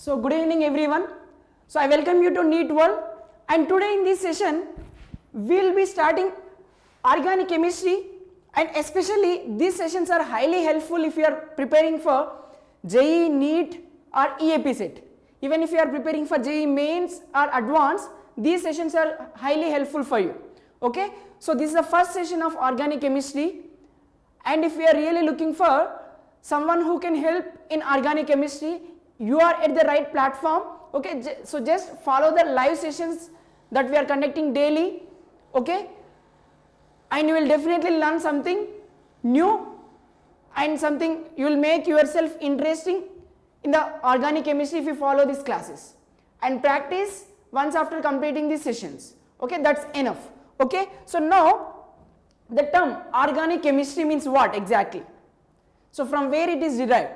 So good evening everyone. So I welcome you to NEET World, and today in this session we will be starting organic chemistry, and especially these sessions are highly helpful if you are preparing for JEE, NEET or EAP set. Even if you are preparing for JEE mains or advanced, these sessions are highly helpful for you. Okay, so this is the first session of organic chemistry, and if we are really looking for someone who can help in organic chemistry, you are at the right platform. Okay, so just follow the live sessions that we are conducting daily. Okay, and you will definitely learn something new and something you will make yourself interesting in the organic chemistry if you follow these classes and practice once after completing these sessions. Okay, that's enough. Okay, so now the term organic chemistry means what exactly? So from where it is derived?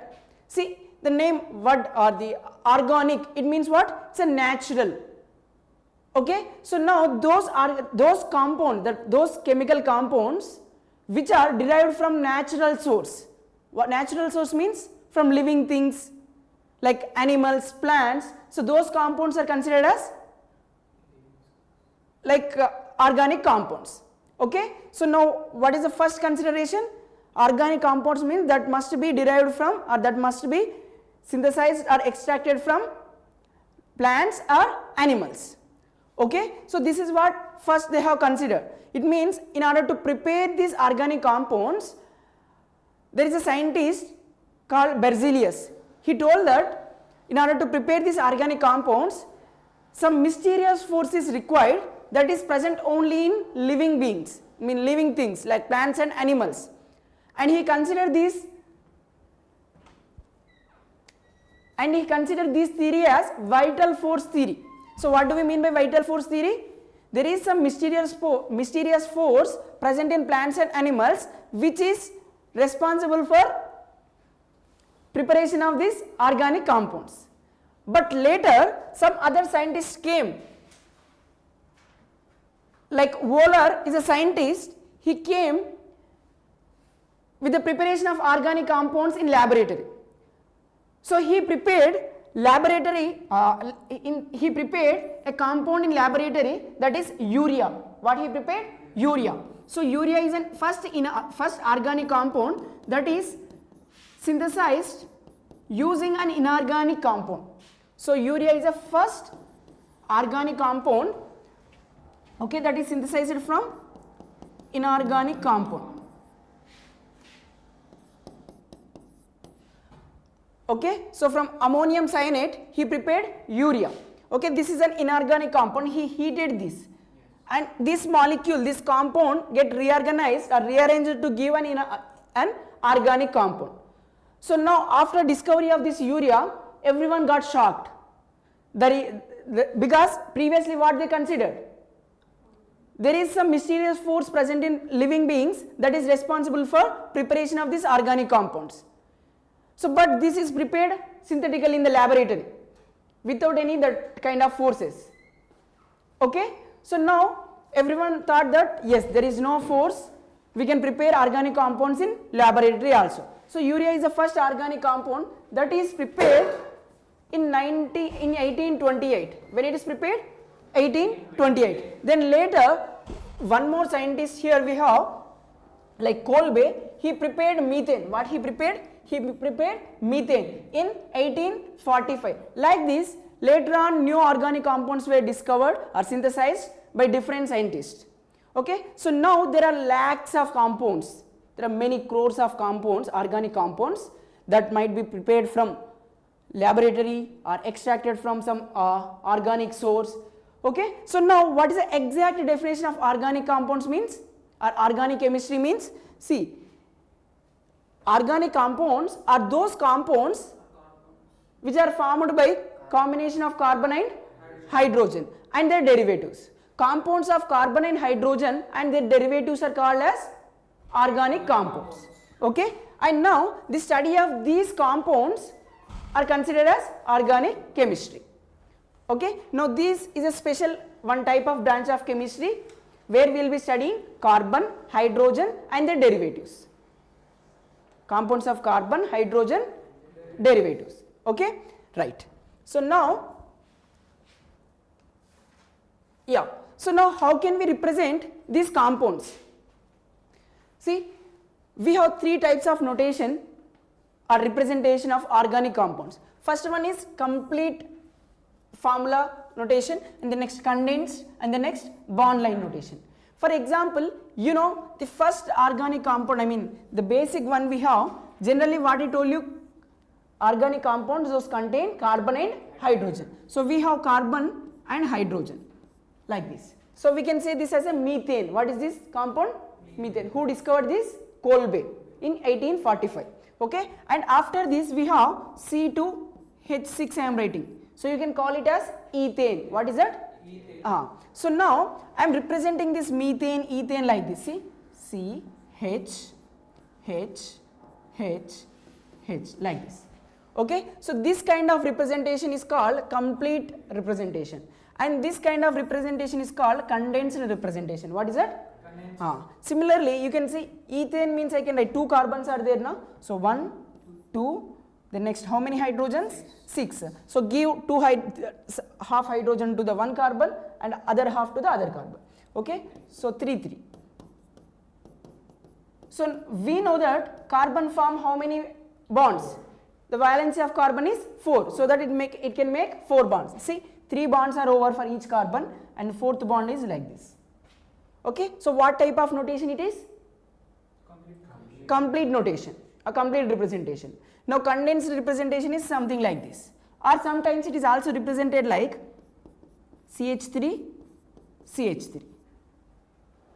See, the name word or the organic, it means what? It's a natural. Okay, so now those compounds, those chemical compounds which are derived from natural source. What natural source means? From living things like animals, plants. So those compounds are considered as like organic compounds. Okay, so now what is the first consideration? Organic compounds means that must be derived from, or that must be synthesized or extracted from plants or animals. Okay, so this is what first they have considered. It means in order to prepare these organic compounds, there is a scientist called Berzelius. He told that in order to prepare these organic compounds, some mysterious force is required that is present only in living beings, living things like plants and animals. And he considered this theory as vital force theory. So what do we mean by vital force theory? There is some mysterious force present in plants and animals which is responsible for preparation of these organic compounds. But later some other scientists came, like Wohler is a scientist. He came with the preparation of organic compounds in laboratory. So he prepared he prepared a compound in laboratory, that is urea. What he prepared? Urea. So urea is a first organic compound that is synthesized using an inorganic compound. So urea is a first organic compound, okay, that is synthesized from inorganic compound. Okay, so from ammonium cyanate he prepared urea. Okay, this is an inorganic compound. He heated this, and this molecule, this compound get reorganized or rearranged to give an organic compound. So now after discovery of this urea, everyone got shocked because previously what they considered? There is some mysterious force present in living beings that is responsible for preparation of these organic compounds. So but this is prepared synthetically in the laboratory without any that kind of forces. Okay, so now everyone thought that yes, there is no force, we can prepare organic compounds in laboratory also. So urea is the first organic compound that is prepared in 1828. When it is prepared? 1828. Then later one more scientist here we have, like Kolbe, he prepared methane. What he prepared? He prepared methane in 1845. Like this, later on new organic compounds were discovered or synthesized by different scientists. Okay, so now there are lakhs of compounds. There are many crores of compounds, organic compounds that might be prepared from laboratory or extracted from some organic source. Okay, so now what is the exact definition of organic compounds means, or organic chemistry means? See, organic compounds are those compounds which are formed by combination of carbon and hydrogen and their derivatives. Compounds of carbon and hydrogen and their derivatives are called as organic compounds. Okay, and now the study of these compounds are considered as organic chemistry. Okay, now this is a special one type of branch of chemistry where we will be studying carbon, hydrogen and their derivatives. Compounds of carbon, hydrogen, derivatives. Okay, right. So now, yeah, so now how can we represent these compounds? See, we have three types of notation or representation of organic compounds. First one is complete formula notation, and the next condensed, and the next bond line notation. For example, you know the first organic compound, I mean the basic one we have, generally what I told you, organic compounds those contain carbon and hydrogen. So we have carbon and hydrogen like this. So we can say this as a methane. What is this compound? Methane. Who discovered this? Kolbe in 1845. Okay, and after this we have C2H6 I am writing. So you can call it as ethane. What is that? Ethane. So now I am representing this methane, ethane like this. See, C, H, H, H, H like this. Okay, so this kind of representation is called complete representation, and this kind of representation is called condensed representation. What is that? Similarly, you can see ethane means I can write 2 carbons are there now. So 1, 2, the next how many hydrogens? 6. So give half hydrogen to the one carbon and other half to the other carbon. Okay, so 3, 3. So we know that carbon form how many bonds? The valency of carbon is 4, so that it can make 4 bonds. See, 3 bonds are over for each carbon, and 4th bond is like this. Okay, so what type of notation it is? Complete notation, a complete representation. Now condensed representation is something like this, or sometimes it is also represented like CH3, CH3.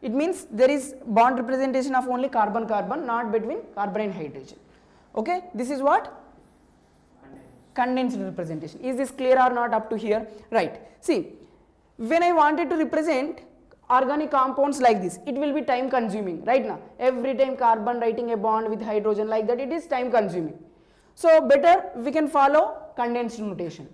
It means there is bond representation of only carbon-carbon, not between carbon and hydrogen. Okay, this is what? Condensed representation. Is this clear or not up to here? Right. See, when I wanted to represent organic compounds like this, it will be time consuming, right now. Every time carbon writing a bond with hydrogen like that, it is time consuming. So better we can follow condensed notation.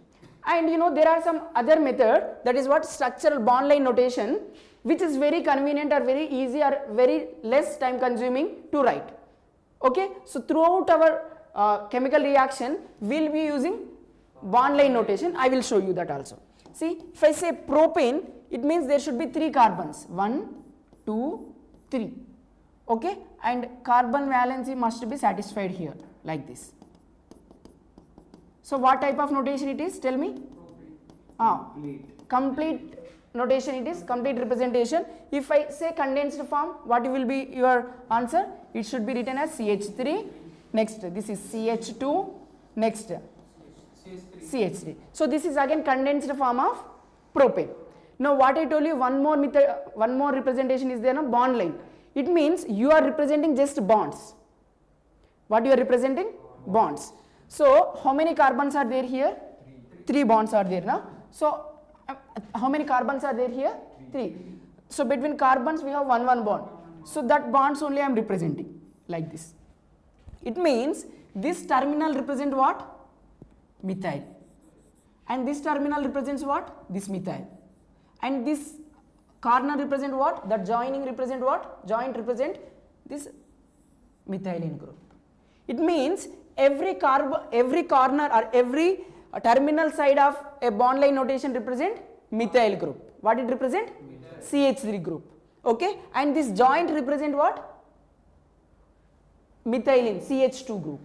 And you know there are some other method, that is what? Structural bond line notation, which is very convenient or very easy or very less time consuming to write. Okay, so throughout our chemical reaction we will be using bond line notation. I will show you that also. See, if I say propane, it means there should be 3 carbons, 1, 2, 3. Okay, and carbon valency must be satisfied here like this. So what type of notation it is? Tell me. Complete notation it is, complete representation. If I say condensed form, what will be your answer? It should be written as CH3, next this is CH2, next CH3. So this is again condensed form of propane. Now what I told you, one more representation is there, no? Bond line. It means you are representing just bonds. What you are representing? Bonds. So how many carbons are there here? 3 bonds are there now. So how many carbons are there here? 3. So between carbons we have 1 bond. So that bonds only I am representing like this. It means this terminal represent what? Methyl. And this terminal represents what? This methyl. And this corner represent what? The joining represent what? Joint represent this methylene group. It means every corner or every terminal side of a bond line notation represent methyl group. What it represent? CH3 group. Okay, and this joint represent what? Methylene, CH2 group.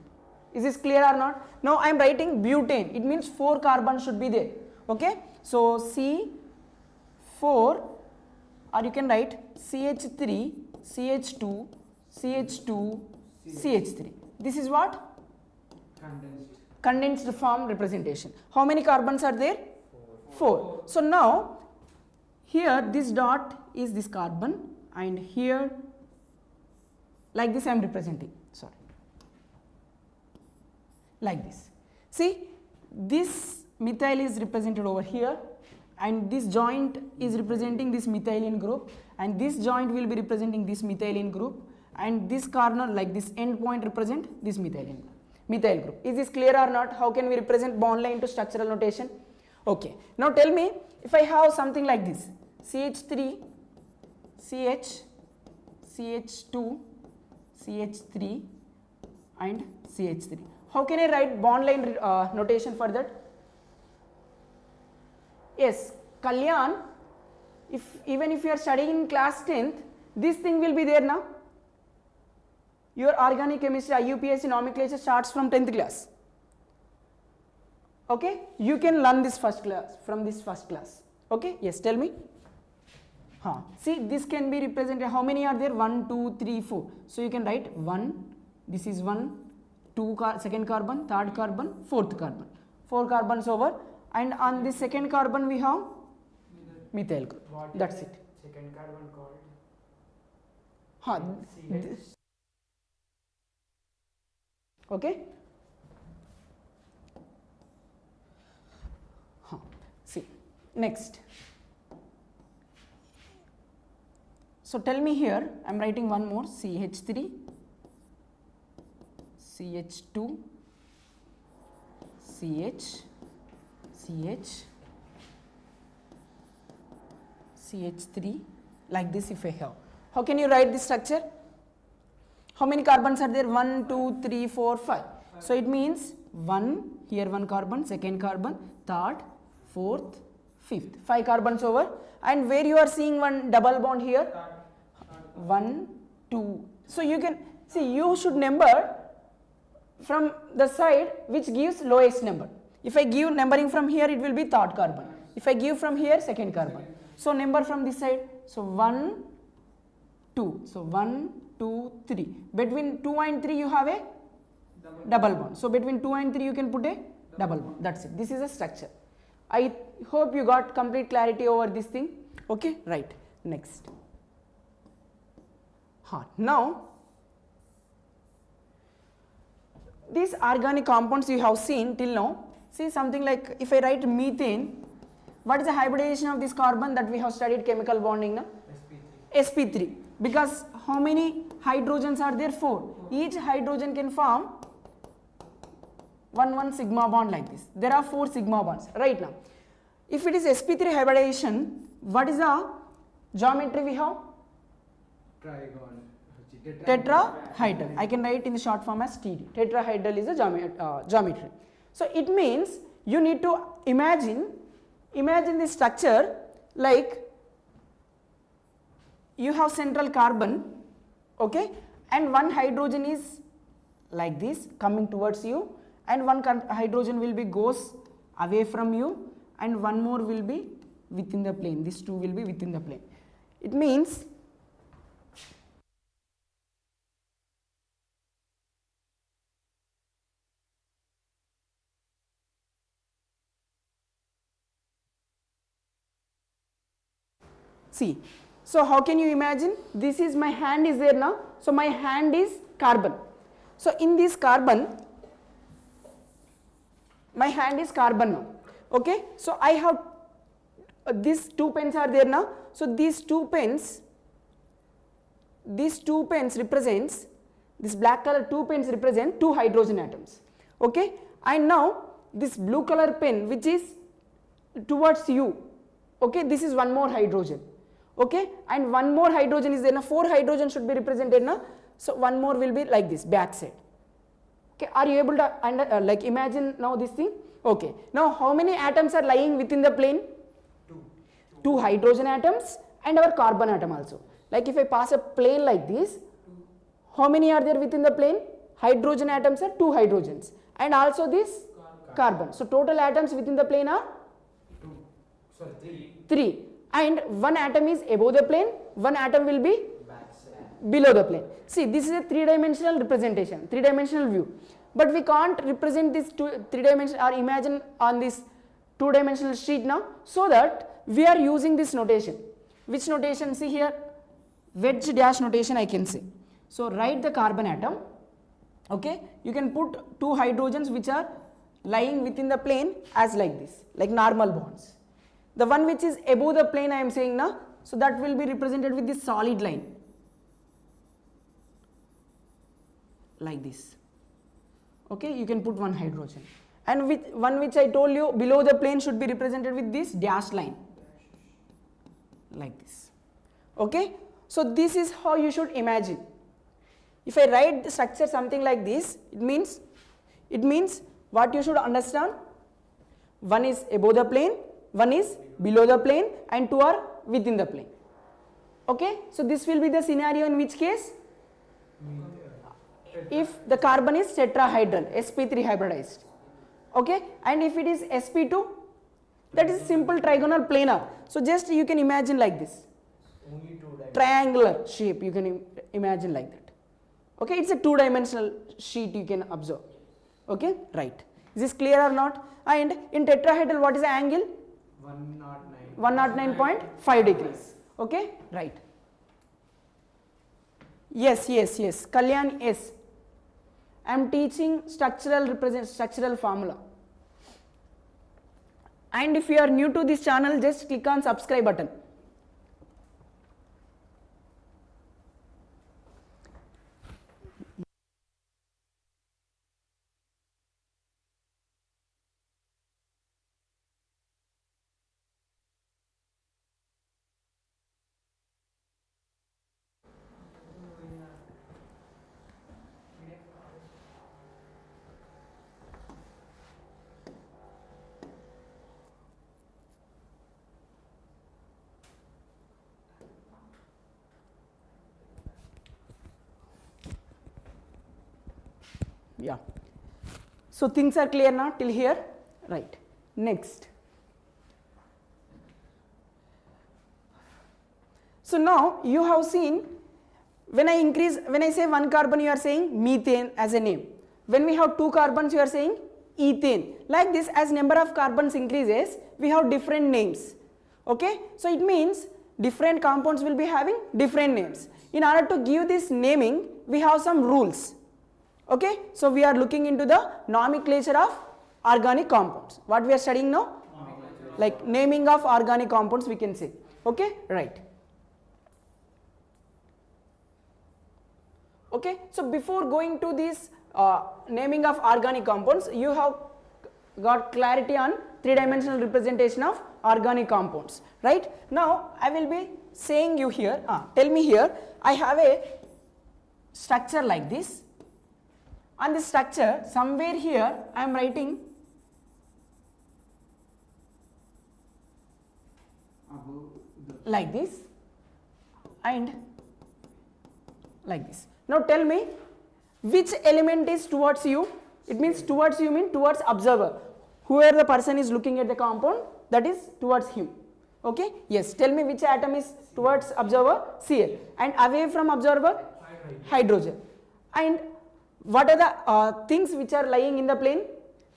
Is this clear or not? Now I am writing butane. It means 4 carbons should be there. Okay, so C4, or you can write CH3, CH2, CH2, CH3. This is what? Condensed form representation. How many carbons are there? 4. So now here this dot is this carbon, and here like this I am representing, sorry, like this. See, this methyl is represented over here, and this joint is representing this methylene group, and this joint will be representing this methylene group, and this corner like this end point represent this methyl group. Is this clear or not? How can we represent bond line to structural notation? Okay, now tell me, if I have something like this, CH3, CH, CH2, CH3 and CH3. How can I write bond line notation for that? Yes, Kalyan, even if you are studying in class 10th, this thing will be there now. Your organic chemistry IUPAC nomenclature starts from 10th class. Okay, you can learn this first class from this first class. Okay, yes, tell me. See, this can be represented. How many are there? 1, 2, 3, 4. So you can write 1. This is 1, 2 second carbon, third carbon, fourth carbon. 4 carbons over, and on the second carbon we have methyl group. That's it. Second carbon called. Okay. See, next. So tell me here, I am writing one more, CH3, CH2, CH, CH3, like this if I have. How can you write this structure? How many carbons are there? 1, 2, 3, 4, 5. So it means 1, here 1 carbon, second carbon, third, fourth, fifth. 5 carbons over. And where you are seeing one double bond here? 1, 2. So you can see, you should number from the side which gives lowest number. If I give numbering from here, it will be third carbon. If I give from here, second carbon. So number from this side. So 1, 2. So 1, 2, 3. Between 2 and 3 you have a double bond. So between 2 and 3 you can put a double bond. That's it. This is a structure. I hope you got complete clarity over this thing. Okay, right. Next. Now, these organic compounds you have seen till now. See, something like if I write methane, what is the hybridization of this carbon that we have studied chemical bonding now? sp3. Because how many hydrogens are there? 4. Each hydrogen can form 1 sigma bond like this. There are 4 sigma bonds right now. If it is sp3 hybridization, what is the geometry we have? Trigon. Tetrahedral. I can write in the short form as TD. Tetrahedral is the geometry. So it means you need to imagine the structure like you have central carbon, okay, and one hydrogen is like this coming towards you, and one hydrogen will be goes away from you, and one more will be within the plane. These two will be within the plane. It means see. So how can you imagine? This is my hand is there now. So my hand is carbon. So in this carbon, my hand is carbon now. Okay. So I have these 2 pens are there now. So these 2 pens represents, this black color 2 pens represent 2 hydrogen atoms. Okay. And now this blue color pen which is towards you. Okay. This is one more hydrogen. Okay, and one more hydrogen is there now. 4 hydrogen should be represented now. So one more will be like this back side. Okay, are you able to like imagine now this thing? Okay, now how many atoms are lying within the plane? 2 hydrogen atoms and our carbon atom also. Like if I pass a plane like this, how many are there within the plane? Hydrogen atoms are 2 hydrogens and also this carbon. So total atoms within the plane are 3. And one atom is above the plane, one atom will be below the plane. See, this is a 3-dimensional representation, 3-dimensional view. But we can't represent this 3-dimensional or imagine on this 2-dimensional sheet now. So that we are using this notation. Which notation? See here, wedge dash notation I can say. So write the carbon atom. Okay, you can put 2 hydrogens which are lying within the plane as like this, like normal bonds. The one which is above the plane I am saying now, so that will be represented with this solid line like this. Okay, you can put 1 hydrogen, and with one which I told you below the plane should be represented with this dash line like this. Okay, so this is how you should imagine. If I write the structure something like this, it means what you should understand. One is above the plane, one is below the plane and two are within the plane. Okay, so this will be the scenario in which case if the carbon is tetrahedral, sp3 hybridized. Okay, and if it is sp2, that is simple trigonal planar. So just you can imagine like this, triangular shape you can imagine like that. Okay, it's a two-dimensional sheet you can observe. Okay, right. Is this clear or not? And in tetrahedral, what is the angle? 109.5 degrees. Okay, right. Yes. Kalyan, yes. I am teaching structural formula. And if you are new to this channel, just click on subscribe button. Yeah, so things are clear now till here, right? Next, so now you have seen when I say one carbon you are saying methane as a name, when we have two carbons you are saying ethane. Like this, as number of carbons increases we have different names. Okay, so it means different compounds will be having different names. In order to give this naming we have some rules. Okay, so we are looking into the nomenclature of organic compounds. What we are studying now? Like naming of organic compounds we can say. Okay, right. Okay, so before going to this naming of organic compounds, you have got clarity on three-dimensional representation of organic compounds, right? Now I will be saying you here, tell me here, I have a structure like this. On this structure, somewhere here I am writing like this and like this. Now tell me which element is towards you. It means towards you mean towards observer. Whoever the person is looking at the compound, that is towards him. Okay, yes, tell me which atom is towards observer, Cl, and away from observer, hydrogen. And what are the things which are lying in the plane?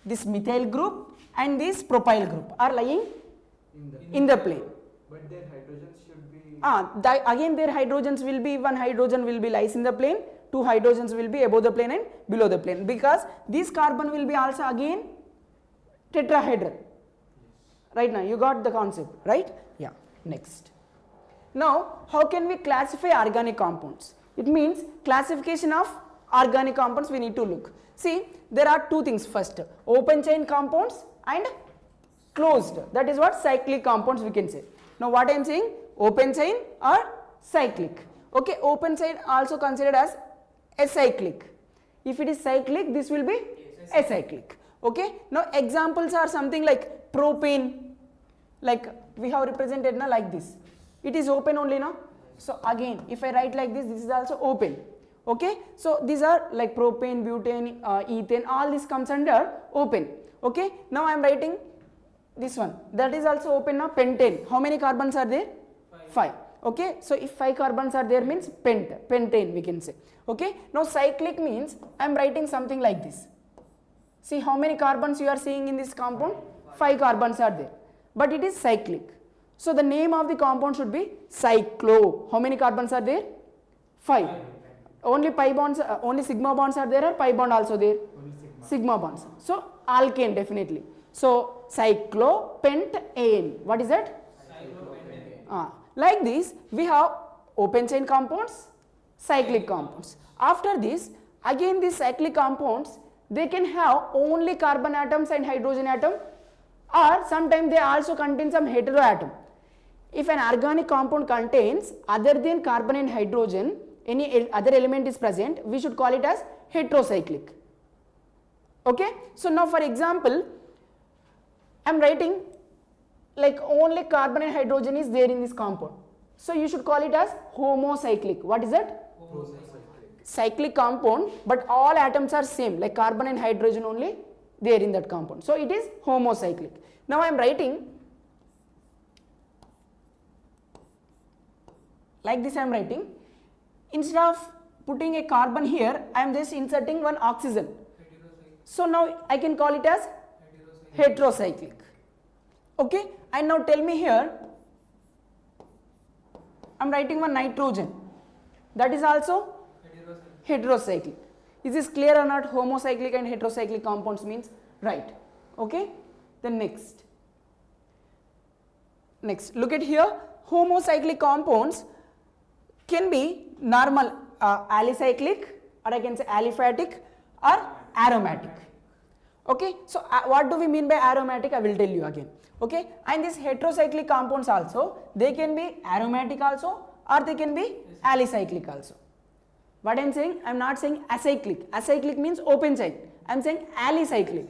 This methyl group and this propyl group are lying in the plane. But their hydrogens should be... again their hydrogens will be, one hydrogen will be lies in the plane, two hydrogens will be above the plane and below the plane, because this carbon will be also again tetrahedral. Right now you got the concept, right? Yeah, next. Now how can we classify organic compounds? It means classification of organic compounds we need to look. See, there are two things. First, open chain compounds and closed, that is what cyclic compounds we can say. Now what I am saying, open chain or cyclic. Okay, open chain also considered as acyclic. If it is cyclic, this will be acyclic. Okay, now examples are something like propane, like we have represented now like this. It is open only now. So again, if I write like this, this is also open. Okay, so these are like propane, butane, ethane, all this comes under open. Okay, now I am writing this one, that is also open now, pentane. How many carbons are there? 5. Okay, so if 5 carbons are there means pentane we can say. Okay, now cyclic means I am writing something like this. See how many carbons you are seeing in this compound? 5 carbons are there, but it is cyclic. So the name of the compound should be cyclo. How many carbons are there? 5. Only pi bonds, only sigma bonds are there, or pi bond also there? Only Sigma bonds. So alkane definitely. So cyclopentane. What is that? Like this we have open chain compounds, cyclic compounds. After this, again these cyclic compounds, they can have only carbon atoms and hydrogen atom, or sometimes they also contain some heteroatom. If an organic compound contains other than carbon and hydrogen, any other element is present, we should call it as heterocyclic. Okay, so now for example I am writing like only carbon and hydrogen is there in this compound. So you should call it as homocyclic. What is that? Cyclic compound, but all atoms are same, like carbon and hydrogen only there in that compound. So it is homocyclic. Now I am writing like this. I am writing, instead of putting a carbon here, I am just inserting one oxygen. So now I can call it as heterocyclic. Okay, and now tell me here, I am writing one nitrogen, that is also heterocyclic. Is this clear or not? Homocyclic and heterocyclic compounds means, right? Okay, then next look at here, homocyclic compounds can be normal alicyclic, or I can say aliphatic or aromatic. Okay, so what do we mean by aromatic? I will tell you again. Okay, and these heterocyclic compounds also, they can be aromatic also, or they can be alicyclic also. What I am saying, I am not saying acyclic. Acyclic means open chain. I am saying alicyclic.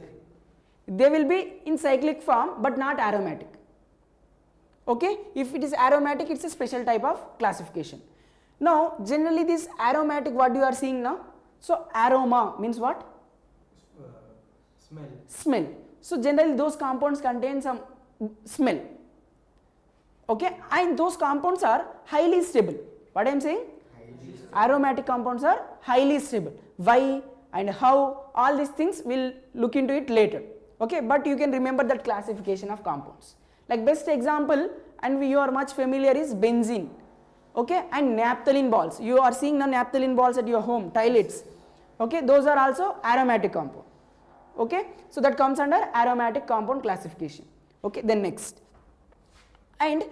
They will be in cyclic form but not aromatic. Okay, if it is aromatic, it is a special type of classification. Now generally this aromatic, what you are seeing now, so aroma means what? Smell. So generally those compounds contain some smell. Okay, and those compounds are highly stable. What I am saying? Aromatic compounds are highly stable. Why and how, all these things we'll look into it later. Okay, but you can remember that classification of compounds. Like best example, and you are much familiar, is benzene. Okay, and naphthalene balls. You are seeing the naphthalene balls at your home, toilets. Okay, those are also aromatic compound. Okay, so that comes under aromatic compound classification. Okay, then next. And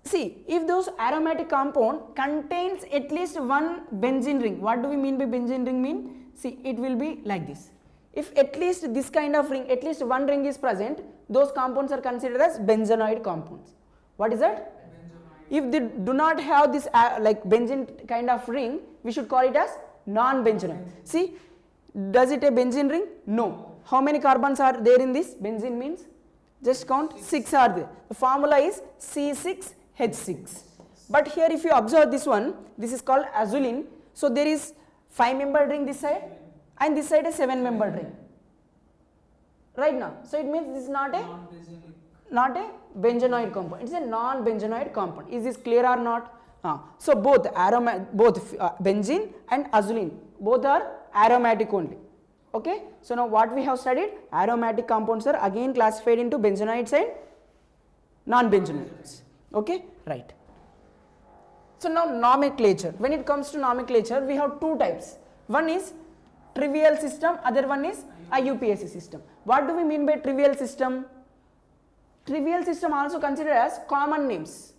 see, if those aromatic compound contains at least one benzene ring, what do we mean by benzene ring mean? See, it will be like this. If at least this kind of ring, at least one ring is present, those compounds are considered as benzenoid compounds. What is that? If they do not have this like benzene kind of ring, we should call it as non-benzenoid. See, does it a benzene ring? No. How many carbons are there in this? Benzene means, just count, 6 are there. The formula is C6H6. But here if you observe this one, this is called azulene. So there is 5-membered ring this side and this side a 7-membered ring. Right now. So it means this is not a benzenoid compound. It is a non-benzenoid compound. Is this clear or not? So both benzene and azulene, both are aromatic only. Okay, so now what we have studied, aromatic compounds are again classified into benzenoids and non-benzenoids. Okay, right. So now nomenclature. When it comes to nomenclature, we have two types. One is trivial system, other one is IUPAC system. What do we mean by trivial system? Trivial system also considered as common names.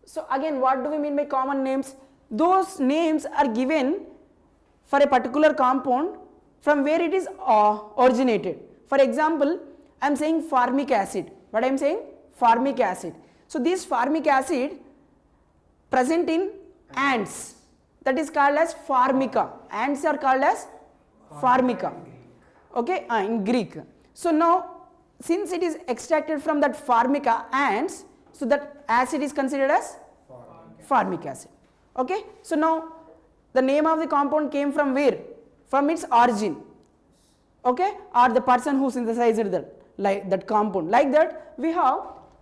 So again, what do we mean by common names? Those names are given for a particular compound from where it is originated. For example, I am saying formic acid. What I am saying? Formic acid. So this formic acid present in ants, that is called as formica. Ants are called as formica. Okay, in Greek. So now since it is extracted from that formica ants, so that acid is considered as formic acid. Okay, so now the name of the compound came from where? From its origin. Okay, or the person who synthesized that compound. Like that we have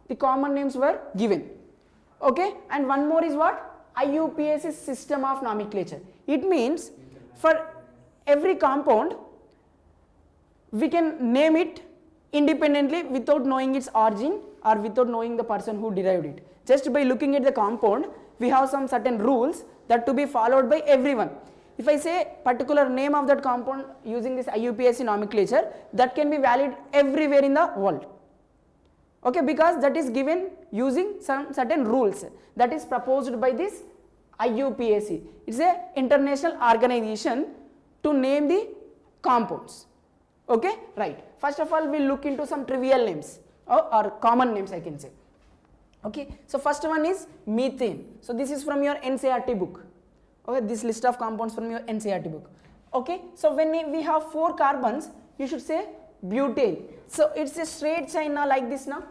the common names were given. Okay, and one more is what? IUPAC system of nomenclature. It means for every compound we can name it independently without knowing its origin or without knowing the person who derived it. Just by looking at the compound, we have some certain rules that to be followed by everyone. If I say particular name of that compound using this IUPAC nomenclature, that can be valid everywhere in the world. Okay, because that is given using some certain rules that is proposed by this IUPAC. It's a international organization to name the compounds. Okay, right. First of all, we'll look into some trivial names or common names, I can say. Okay, so first one is methane. So this is from your NCERT book. Okay, this list of compounds from your NCERT book. Okay, so when we have 4 carbons, you should say butane. So it's a straight chain now, like this now.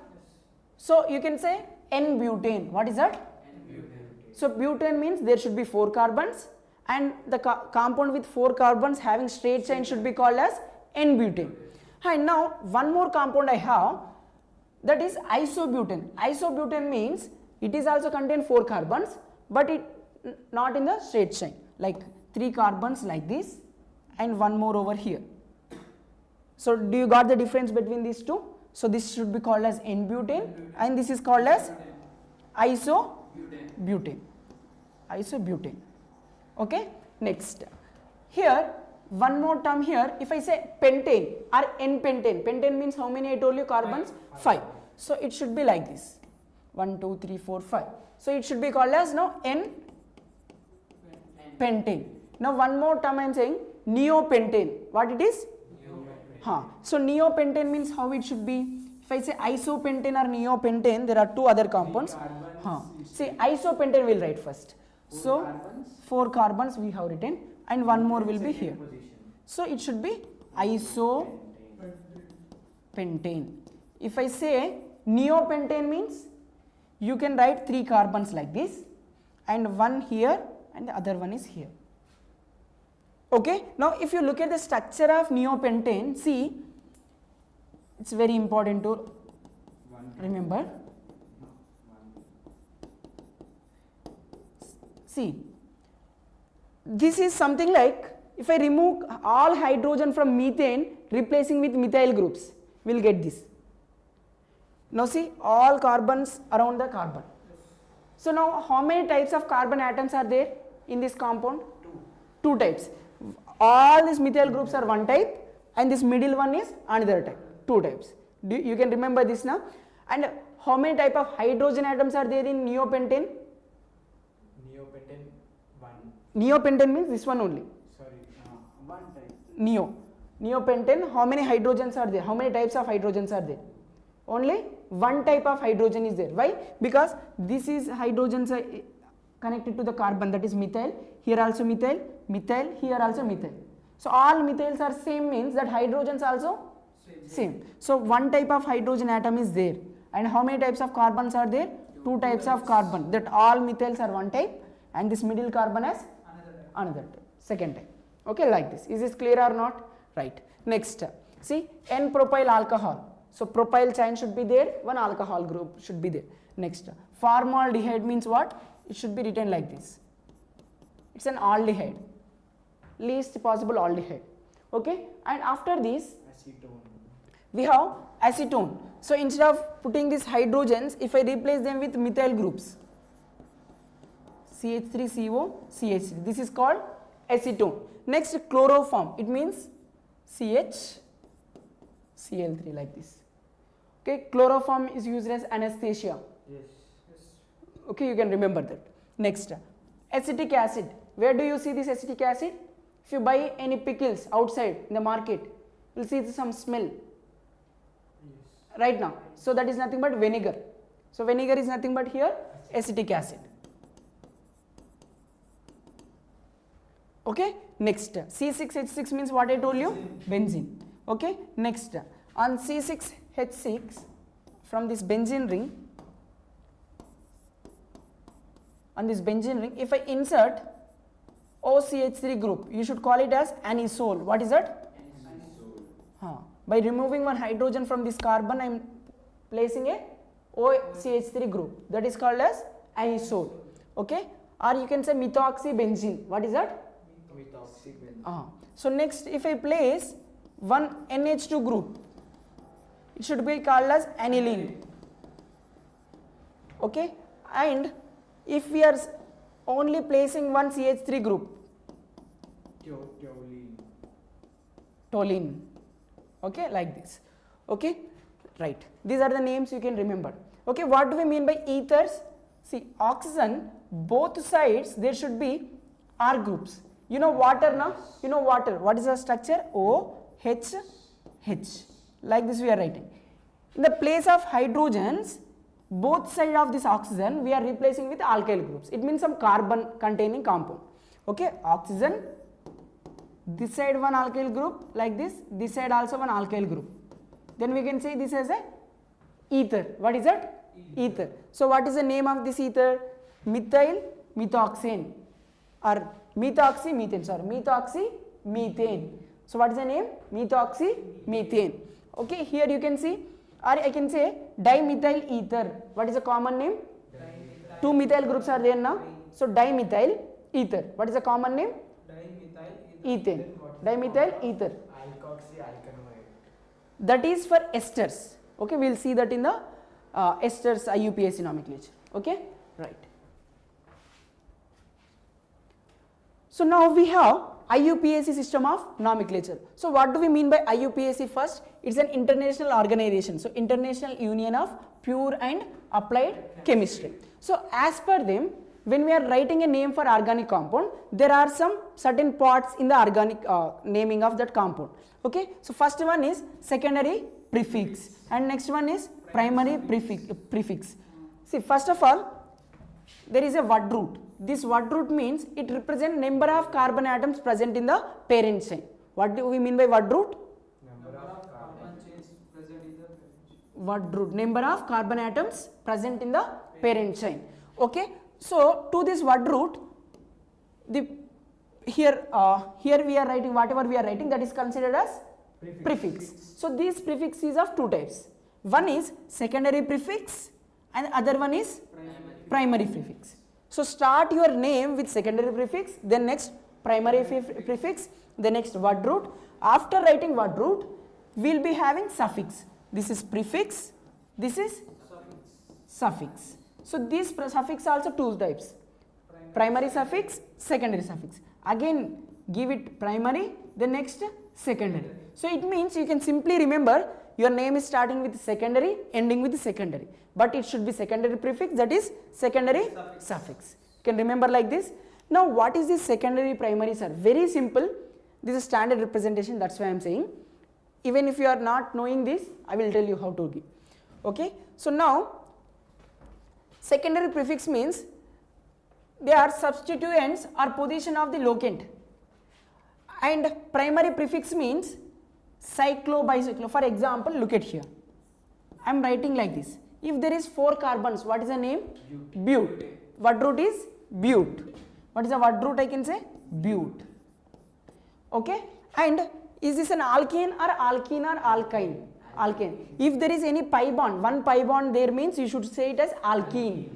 So you can say N-butane. What is that? So butane means there should be 4 carbons, and the compound with 4 carbons having straight chain should be called as N-butane. And now one more compound I have, that is isobutane. Isobutane means it is also contain 4 carbons, but it not in the straight chain, like 3 carbons like this and one more over here. So do you got the difference between these two? So this should be called as N-butane and this is called as isobutane. Isobutane. Okay, next. Here one more term here, if I say pentane or N-pentane, pentane means how many I told you carbons? 5. So it should be like this, 1, 2, 3, 4, 5. So it should be called as now N-pentane. Now one more term I am saying neopentane. What it is? So neopentane means how it should be. If I say isopentane or neopentane, there are 2 other compounds. See, isopentane we will write first. So 4 carbons we have written and one more will be here. So it should be isopentane. If I say neopentane means you can write 3 carbons like this and one here and the other one is here. Okay, now if you look at the structure of neopentane, see, it's very important to remember. See, this is something like, if I remove all hydrogen from methane replacing with methyl groups, we will get this. Now see, all carbons around the carbon. So now how many types of carbon atoms are there in this compound? 2 types. All these methyl groups are one type and this middle one is another type, 2 types. You can remember this now. And how many type of hydrogen atoms are there in neopentane? Neopentane 1. Neopentane means this one only. Sorry, 1 type. Neopentane, how many hydrogens are there? How many types of hydrogens are there? Only 1 type of hydrogen is there. Why? Because this is hydrogens are connected to the carbon, that is methyl. Here also methyl, methyl, here also methyl. So all methyls are same means that hydrogens also same. So 1 type of hydrogen atom is there. And how many types of carbons are there? 2 types of carbon. That all methyls are 1 type and this middle carbon is another type, 2nd type. Okay, like this. Is this clear or not? Right. Next, see, N-propyl alcohol. So propyl chain should be there, 1 alcohol group should be there. Next, formaldehyde means what? It should be written like this. It's an aldehyde, least possible aldehyde. Okay, and after this Acetone. we have acetone. So instead of putting these hydrogens, if I replace them with methyl groups, CH3CO, CH3, this is called acetone. Next, chloroform, it means CH, Cl3 like this. Okay, chloroform is used as anesthesia. Yes. Okay, you can remember that. Next, acetic acid. Where do you see this acetic acid? If you buy any pickles outside in the market, you will see some smell. Yes. Right now. So that is nothing but vinegar. So vinegar is nothing but here acetic acid. Okay, next, C6H6 means what I told you? Benzene. Okay, next, on C6H6 from this benzene ring, on this benzene ring, if I insert OCH3 group, you should call it as anisole. What is that? Anisole. By removing 1 hydrogen from this carbon, I am placing a OCH3 group. That is called as anisole. Okay, or you can say methoxybenzene. What is that? Methoxybenzene. So next, if I place 1 NH2 group, it should be called as aniline. Okay, and if we are only placing 1 CH3 group, toluene. Okay, like this. Okay, right. These are the names you can remember. Okay, what do we mean by ethers? See, oxygen, both sides there should be R groups. You know water now? You know water. What is the structure? OH, H. Like this we are writing. In the place of hydrogens, both sides of this oxygen we are replacing with alkyl groups. It means some carbon containing compound. Okay, oxygen, this side 1 alkyl group like this side also 1 alkyl group. Then we can say this as a ether. What is that? Ether. So what is the name of this ether? Methyl methoxane or methoxymethane, sorry, methoxymethane. So what is the name? Methoxymethane. Okay, here you can see, or I can say dimethyl ether. What is the common name? Two methyl groups are there now. So dimethyl ether. What is the common name? Ethane. Dimethyl ether. Alkoxy-alkanoate. That is for esters. Okay, we will see that in the esters IUPAC nomenclature. Okay, right. So now we have IUPAC system of nomenclature. So what do we mean by IUPAC first? It's an international organization. So International Union of Pure and Applied Chemistry. So as per them, when we are writing a name for organic compound, there are some certain parts in the organic naming of that compound. Okay, so first one is secondary prefix and next one is primary prefix. See, first of all, there is a word root. This word root means it represents number of carbon atoms present in the parent chain. What do we mean by word root? Number of carbon chains present in the Word root, number of carbon atoms present in the parent chain. Okay, so to this word root, here we are writing whatever we are writing, that is considered as prefix. So these prefix is of two types. One is secondary prefix and other one is primary prefix. So start your name with secondary prefix, then next primary prefix, then next word root. After writing word root, we will be having suffix. This is prefix, this is suffix. So these suffix also two types, primary suffix, secondary suffix. Again give it primary, then next secondary. So it means you can simply remember your name is starting with secondary, ending with secondary, but it should be secondary prefix, that is secondary suffix. You can remember like this. Now what is this secondary primary, sir? Very simple. This is standard representation, that's why I am saying. Even if you are not knowing this, I will tell you how to give. Okay, so now secondary prefix means they are substituents or position of the locant, and primary prefix means cyclo bicyclo. For example, look at here, I am writing like this. If there is 4 carbons, what is the name? Bute. Word root is bute. What is the word root? I can say bute. Okay, and is this an alkane or alkene or alkyne? Alkane. If there is any pi bond, 1 pi bond there, means you should say it as alkene.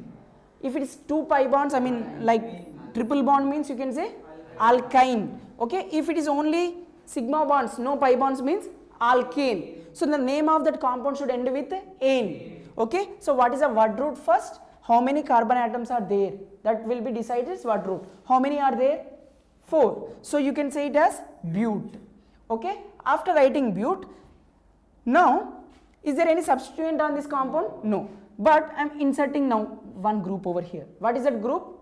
If it is 2 pi bonds, I mean like triple bond, means you can say alkyne. Okay, if it is only sigma bonds, no pi bonds, means alkane. So the name of that compound should end with ane. Okay, so what is the word root first? How many carbon atoms are there? That will be decided as word root. How many are there? 4. So you can say it as bute. Okay, after writing bute, now is there any substituent on this compound? No, but I am inserting now one group over here. What is that group?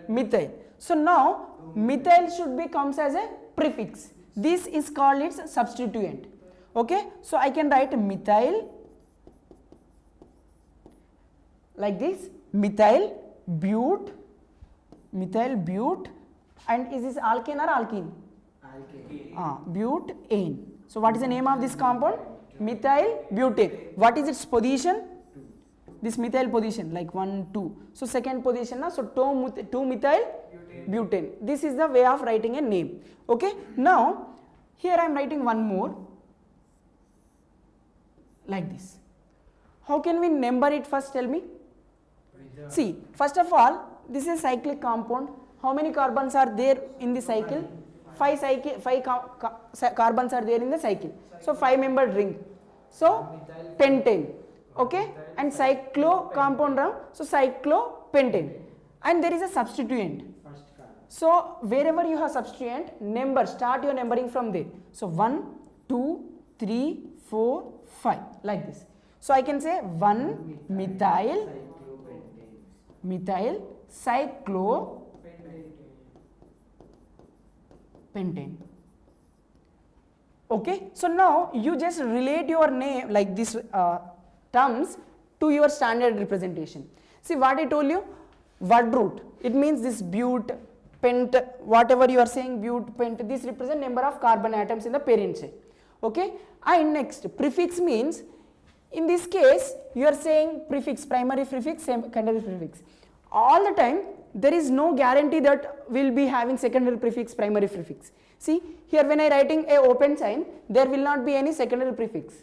Methyl. So now methyl should be comes as a prefix. This is called its substituent. Okay, so I can write methyl like this, methyl bute, and is this alkane or alkene? Butane. So what is the name of this compound? Methyl butane. What is its position? This methyl position, like 1, 2. So second position now, so 2 methyl butane. This is the way of writing a name. Okay, now here I am writing one more like this. How can we number it first? Tell me. See, first of all, this is a cyclic compound. How many carbons are there in the cycle? 5 carbons are there in the cycle. So 5-membered ring. So pentane. Okay, and cyclo compound, so cyclopentane. And there is a substituent. So wherever you have substituent, number, start your numbering from there. So 1, 2, 3, 4, 5, like this. So I can say 1 methyl cyclopentane. Okay, so now you just relate your name like this terms to your standard representation. See what I told you, word root, it means this bute, pent, whatever you are saying, bute, pent, this represent number of carbon atoms in the parent chain. Okay, and next prefix means In this case, you are saying prefix, primary prefix, secondary prefix. All the time, there is no guarantee that we'll be having secondary prefix, primary prefix. See, here when I writing a open sign, there will not be any secondary prefix.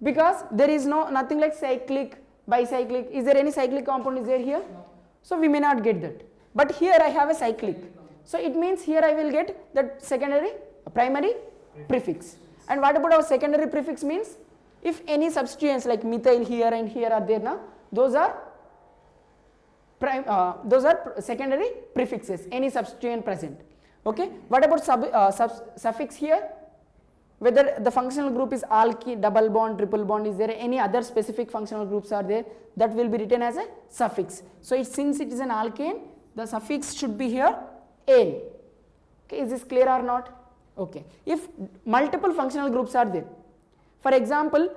Because there is nothing like cyclic, bicyclic. Is there any cyclic compound is there here? No. So we may not get that. But here I have a cyclic. So it means here I will get that secondary, primary prefix. And what about our secondary prefix means? If any substituents like methyl here and here are there now, those are secondary prefixes, any substituent present. Okay. What about suffix here? Whether the functional group is alkene, double bond, triple bond, is there any other specific functional groups are there, that will be written as a suffix. So since it is an alkane, the suffix should be here ane. Okay, is this clear or not? Okay. If multiple functional groups are there, for example,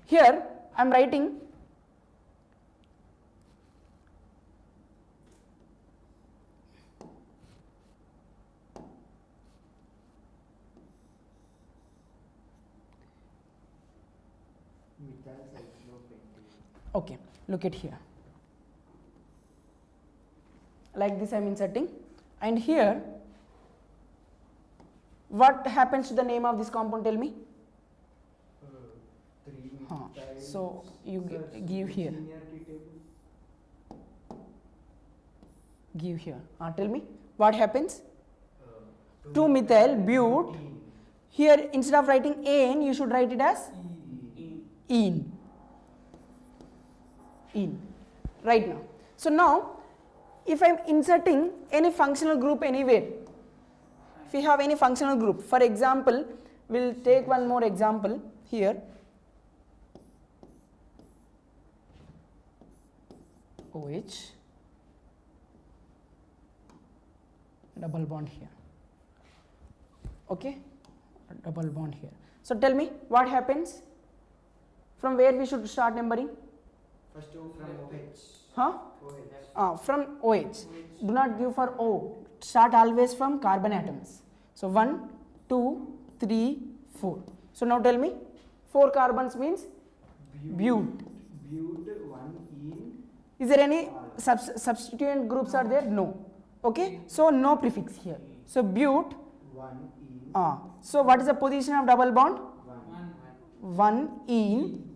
here I am writing okay, look at here. Like this I am inserting, and here what happens to the name of this compound, tell me? So you give here. Give here. Tell me what happens? 2-methyl bute. Here instead of writing ane, you should write it as ene. Right now. So now, if I am inserting any functional group anywhere, if we have any functional group, for example, we will take one more example here. OH, double bond here. Okay, double bond here. So tell me what happens? From where we should start numbering? First from OH. Huh? OH. From OH. Do not give for O. Start always from carbon atoms. So 1, 2, 3, 4. So now tell me, 4 carbons means bute. Bute, 1 ene. Is there any substituent groups are there? No. Okay. So no prefix here. So bute. 1 ene. So what is the position of double bond? 1 ene.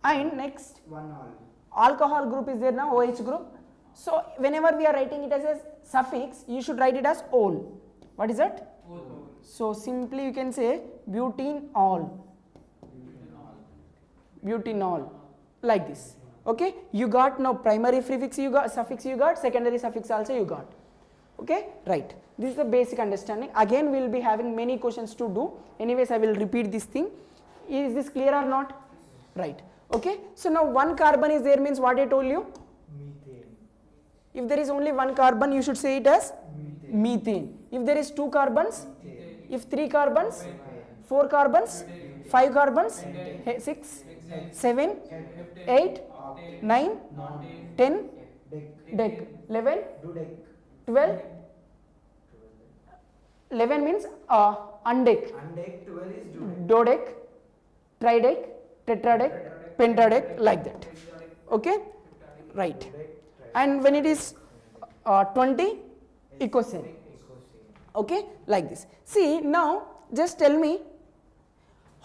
And next 1 all. Alcohol group is there now, OH group. So whenever we are writing it as a suffix, you should write it as ol. What is that? Ol. So simply you can say butenol. Butenol. Like this. Okay. You got now primary prefix you got, suffix you got, secondary suffix also you got. Okay. Right. This is the basic understanding. Again we will be having many questions to do. Anyways I will repeat this thing. Is this clear or not? Right. Okay. So now 1 carbon is there means what I told you? Methane. If there is only 1 carbon, you should say it as Methane. methane. If there is 2 carbons, Methane. if 3 carbons, Methane. 4 carbons, 5 carbons, 6, 7, 8, 9, 10, dec, 11, Dodec. 12. 11 means undec, Undec, 12 is dodec. dodec, tridec, tetradec, pentadec, like that. Okay? Right. Dodec, And when it is 20, ecocene. ecocene. Okay, like this. See, now just tell me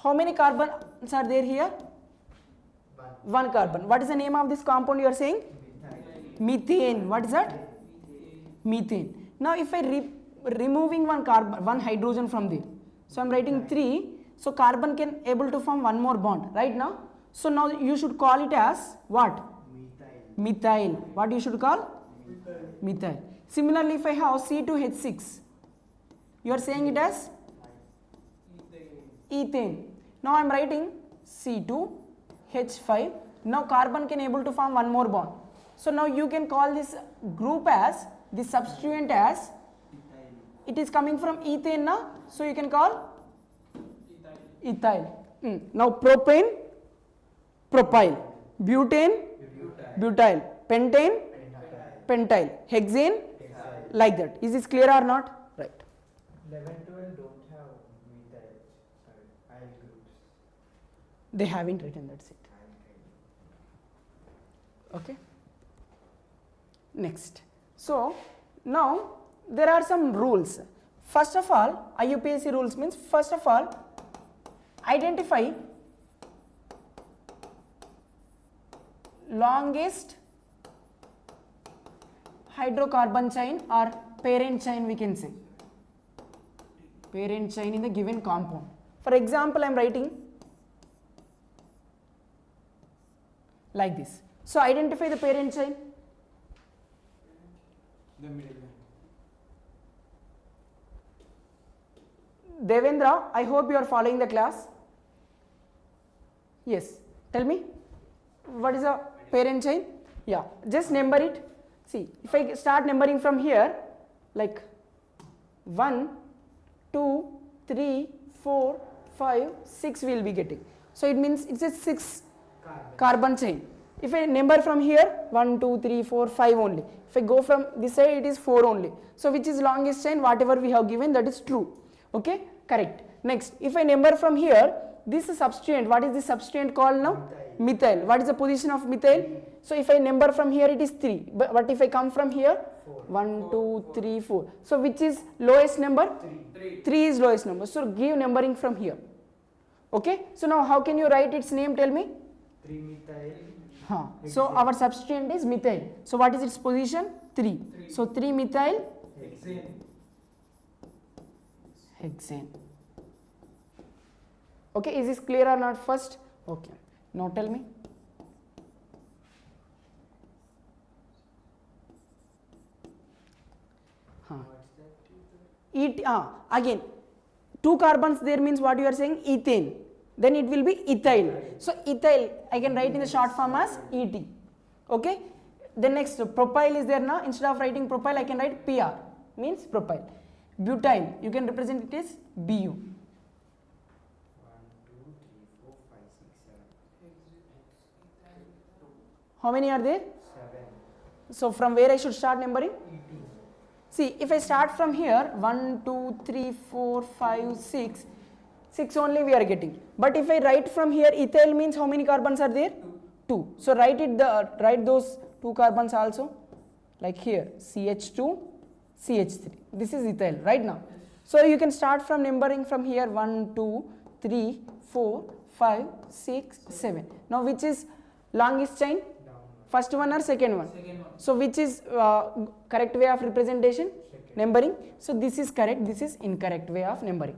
how many carbons are there here? 1 carbon. What is the name of this compound you are saying? Methane. What is that? Methane. Now if I removing 1 carbon, 1 hydrogen from there, so I am writing 3, so carbon can able to form 1 more bond, right now? So now you should call it as what? Methyl. What you should call? Methyl. Similarly, if I have C2H6, you are saying it as ethane. Now I am writing C2H5. Now carbon can able to form 1 more bond. So now you can call this group as, this substituent as, it is coming from ethane now, so you can call ethyl. Now propane, propyl, butane, butyl, pentane, pentyl, hexane, like that. Is this clear or not? Right. 11, 12 don't have methyl, alkyl groups. They haven't written, that's it. Okay. Next. So now there are some rules. First of all, IUPAC rules means, first of all, identify longest hydrocarbon chain or parent chain, we can say. Parent chain in the given compound. For example, I am writing like this. So identify the parent chain. The middle one. Devendra, I hope you are following the class. Yes. Tell me, what is a parent chain? Yeah, just number it. See, if I start numbering from here, like 1, 2, 3, 4, 5, 6 we will be getting. So it means it's a 6 carbon chain. If I number from here, 1, 2, 3, 4, 5 only. If I go from this side, it is 4 only. So which is longest chain, whatever we have given, that is true. Okay, correct. Next, if I number from here, this is substituent. What is this substituent called now? Methyl. What is the position of methyl? So if I number from here, it is 3. But if I come from here, 1, 2, 3, 4. So which is lowest number? 3 is lowest number. So give numbering from here. Okay. So now how can you write its name? Tell me. 3-methyl. So our substituent is methyl. So what is its position? 3. So 3-methyl hexane. Okay, is this clear or not first? Okay. Now tell me. Again, 2 carbons there means what you are saying? Ethane. Then it will be ethyl. So ethyl I can write in the short form as ET. Okay. Then next propyl is there now. Instead of writing propyl I can write PR, means propyl. Butyl you can represent it as BU. 1, 2, 3, 4, 5, 6, 7. How many are there? 7. So from where I should start numbering? 18. See, if I start from here, 1, 2, 3, 4, 5, 6, 6 only we are getting. But if I write from here, ethyl means how many carbons are there? 2. So write those 2 carbons also, like here, CH2, CH3. This is ethyl right now. So you can start from numbering from here, 1, 2, 3, 4, 5, 6, 7. Now which is longest chain? First one or second one? So which is correct way of representation? Numbering. So this is correct, this is incorrect way of numbering.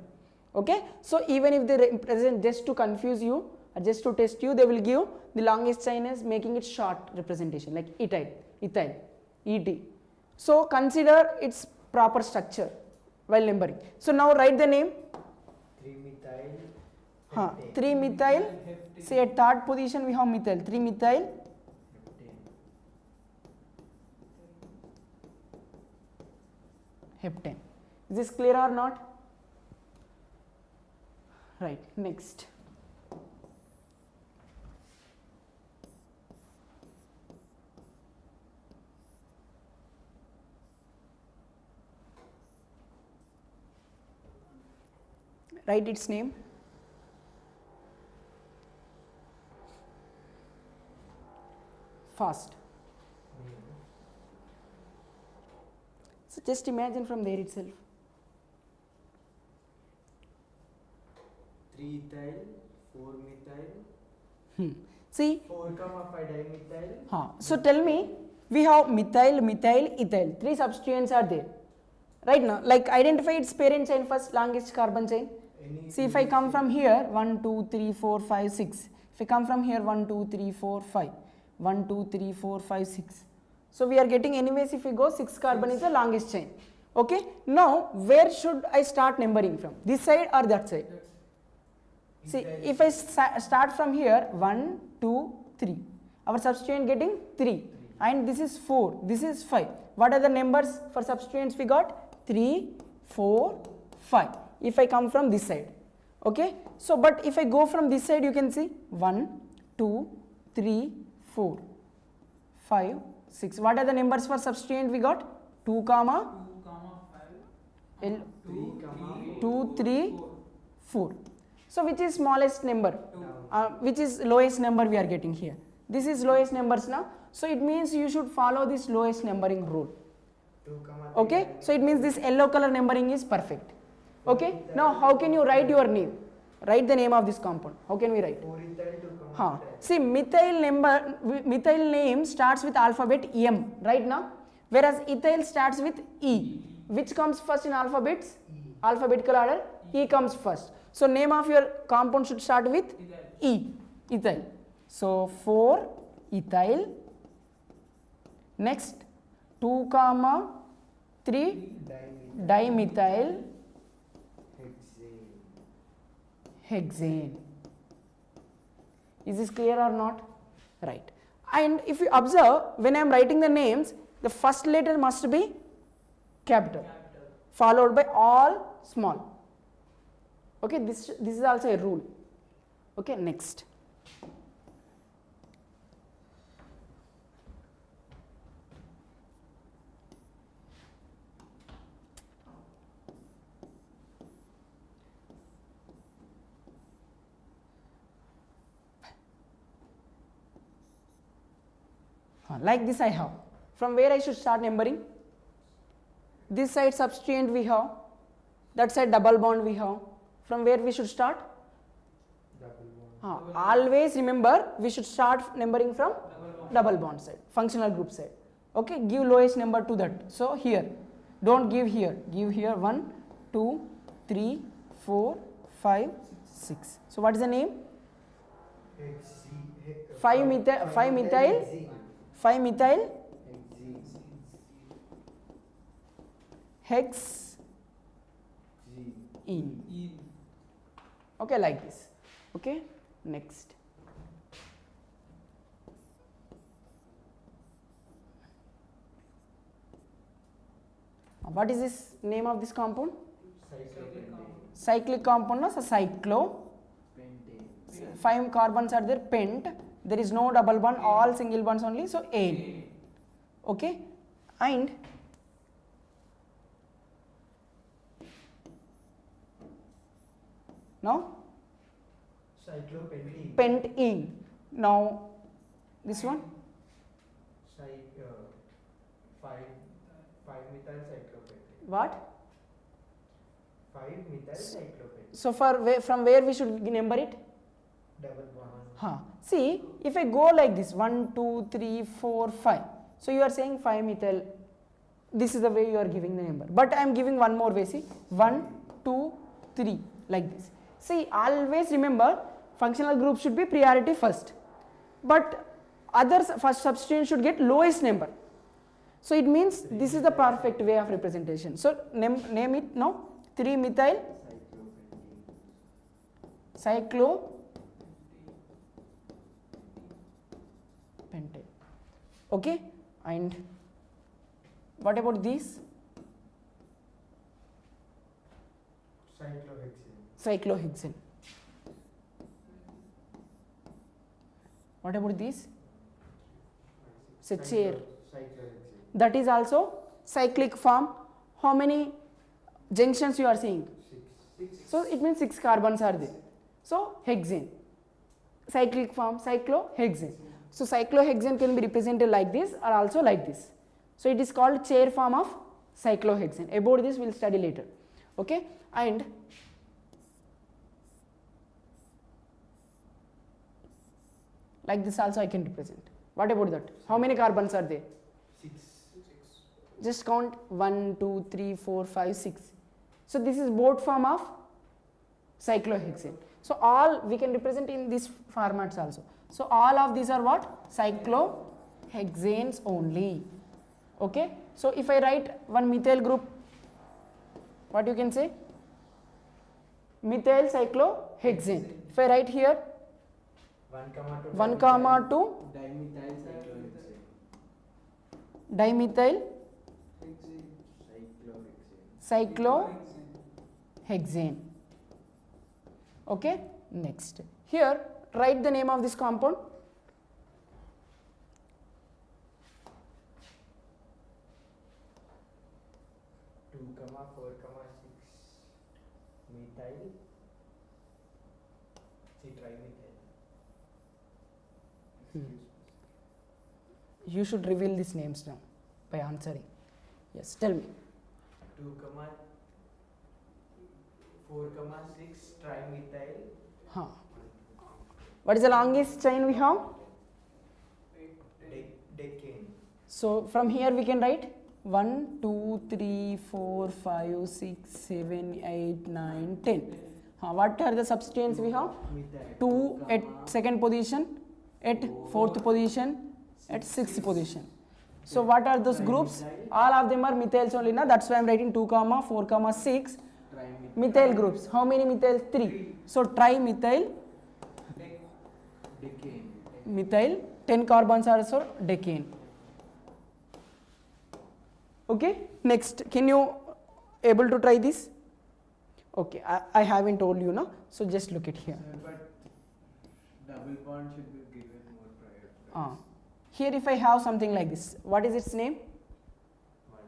Okay. So even if they represent just to confuse you or just to test you, they will give the longest chain as making it short representation like ethyl, ET. So consider its proper structure while numbering. So now write the name. 3-methyl. 3-methyl. Say at third position we have methyl. 3-methyl heptane. Is this clear or not? Right. Next. Write its name. Fast. So just imagine from there itself. 3-ethyl, 4-methyl, See. 4-5 dimethyl. So tell me, we have methyl, ethyl. 3 substituents are there. Right now, like identify its parent chain first, longest carbon chain. See, if I come from here, 1, 2, 3, 4, 5, 6. If I come from here, 1, 2, 3, 4, 5. 1, 2, 3, 4, 5, 6. So we are getting anyways, if we go 6 carbon is the longest chain. Okay. Now where should I start numbering from? This side or that side? See, if I start from here, 1, 2, 3. Our substituent getting 3. And this is 4. This is 5. What are the numbers for substituents we got? 3, 4, 5. If I come from this side. Okay. So but if I go from this side, you can see 1, 2, 3, 4, 5, 6. What are the numbers for substituent we got? 2, 2, 3, 4. So which is smallest number? Which is lowest number we are getting here? This is lowest numbers now. So it means you should follow this lowest numbering rule. 2, 3 Okay, so it means this yellow color numbering is perfect. Okay, now how can you write your name? Write the name of this compound. How can we write? 4 ethyl, 2, Huh. See, methyl name starts with alphabet M, right now, whereas ethyl starts with E. Which comes first in alphabets? Alphabetical order. E comes first. So name of your compound should start with E. Ethyl. So 4 ethyl. Next 2, 3 dimethyl hexane. Is this clear or not? Right. And if you observe, when I am writing the names, the first letter must be capital, followed by all small. Okay, this is also a rule. Okay, next. Like this I have. From where I should start numbering? This side substituent we have, that side double bond we have. From where we should start? Always remember we should start numbering from double bond side, functional group side. Okay, give lowest number to that. So here, don't give here, give here 1, 2, 3, 4, 5, 6. So what is the name? 5-methyl hexene. Okay, like this. Okay, next. What is this name of this compound? Cyclic compound, no? So cyclo. 5 carbons are there, pent. There is no double bond, all single bonds only, so ane. Okay, and now pentene. Now this one 5-methyl cyclopentane. what? 5-methyl cyclopentane. So from where we should number it? Double bond. See, if I go like this 1, 2, 3, 4, 5. So you are saying 5-methyl. This is the way you are giving the number. But I am giving one more way. See, 1, 2, 3 like this. See, always remember functional group should be priority first. But others first substituent should get lowest number. So it means this is the perfect way of representation. So name it now. 3-methyl cyclopentane. Okay, and what about these? Cyclohexane. What about these? Chair. That is also cyclic form. How many junctions you are seeing? 6. So it means 6 carbons are there. So hexane. Cyclic form, cyclohexane. So cyclohexane can be represented like this or also like this. So it is called chair form of cyclohexane. About this we will study later. Okay, and like this also I can represent. What about that? How many carbons are there? 6. Just count 1, 2, 3, 4, 5, 6. So this is both form of cyclohexane. So all we can represent in these formats also. So all of these are what? Cyclohexanes only. Okay. So if I write one methyl group, what you can say? Methyl cyclohexane. If I write here 1, 2 dimethyl cyclohexane. Okay. Next. Here write the name of this compound. See, trimethyl. You should reveal these names now by answering. Yes, tell me. 2, 4, 6 trimethyl. Huh. What is the longest chain we have? Decane. So from here we can write 1, 2, 3, 4, 5, 6, 7, 8, 9, 10. What are the substituents we have? 2 at second position, at fourth position, at sixth position. So what are those groups? All of them are methyls only. Na? That's why I am writing 2, 4, 6 methyl groups. How many methyls? 3. So trimethyl, methyl, 10 carbons are also decane. Okay, next, can you able to try this? Okay, I haven't told you, no? So just look at here. But double bond should be given more priority. Here if I have something like this, what is its name? 1,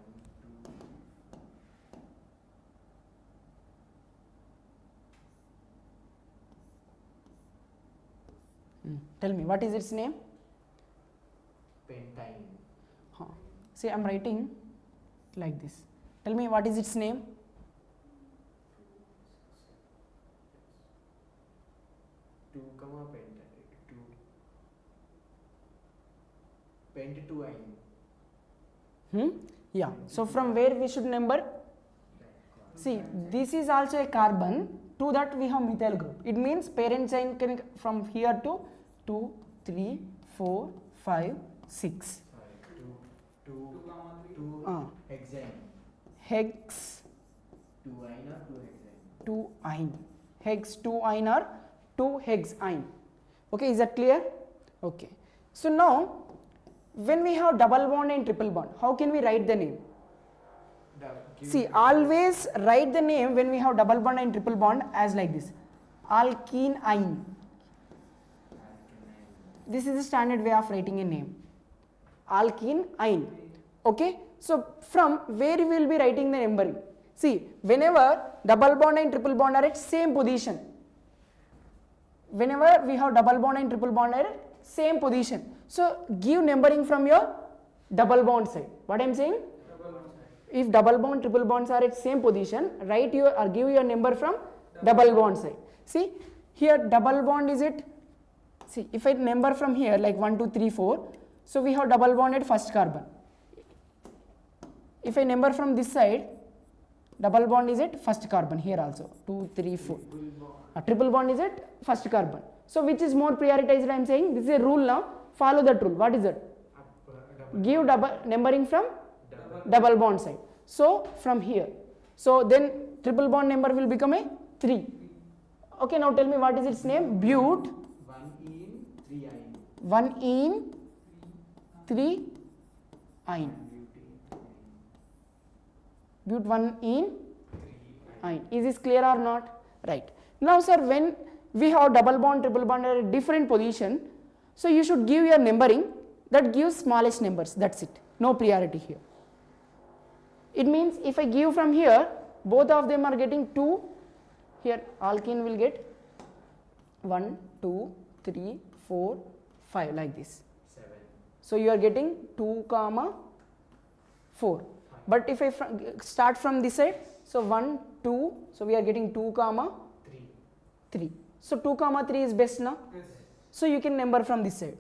2. Tell me, what is its name? Pentyne. See, I am writing like this. Tell me, what is its name? 2, pentyne. Yeah, so from where we should number? See, this is also a carbon. To that we have methyl group. It means parent chain can from here to 2, 3, 4, 5, 6. 2 hexane. Hex 2 ine or 2 hexane? 2 ine. Hex 2 ine or 2 hexine. Okay, is that clear? Okay. So now, when we have double bond and triple bond, how can we write the name? See, always write the name when we have double bond and triple bond as like this. Alkene. This is the standard way of writing a name. Alkene. Okay. So from where we will be writing the numbering? See, whenever double bond and triple bond are at same position. Whenever we have double bond and triple bond are at same position. So give numbering from your double bond side. What I am saying? If double bond, triple bonds are at same position, write your or give your number from double bond side. See, here double bond is it. See, if I number from here like 1, 2, 3, 4, so we have double bond at first carbon. If I number from this side, double bond is at first carbon here also 2, 3, 4. Triple bond is at first carbon. So which is more prioritized? I am saying this is a rule now. Follow that rule. What is that? Give double numbering from double bond side. So from here, so then triple bond number will become a 3. Okay, now tell me what is its name? Bute 1 in 3 ine. Bute 1 in ine. Is this clear or not? Right. Now sir, when we have double bond, triple bond at a different position, so you should give your numbering that gives smallest numbers. That's it. No priority here. It means if I give from here, both of them are getting 2. Here alkene will get 1, 2, 3, 4, 5 like this. 7. So you are getting 2, 4. But if I start from this side, so 1, 2, so we are getting 2, 3. So 2, 3 is best now. Yes. So you can number from this side.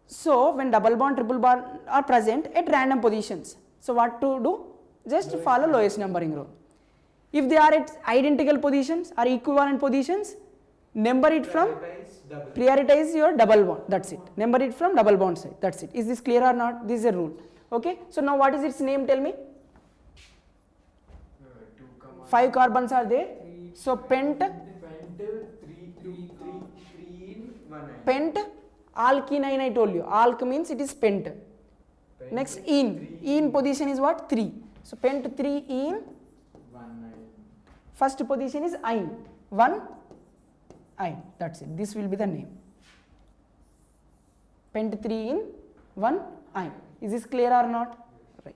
So when double bond, triple bond are present at random positions. So what to do? Just follow lowest numbering rule. If they are at identical positions or equivalent positions, number it from prioritize your double bond. That's it. Number it from double bond side. That's it. Is this clear or not? This is a rule. Okay. So now what is its name? Tell me. 5 carbons are there. So pent alkene. I told you. Alk means it is pent. Next in position is what? 3. So pent 3 in. First position is ine. 1 ine. That's it. This will be the name. Pent 3 in 1 ine. Is this clear or not? Right.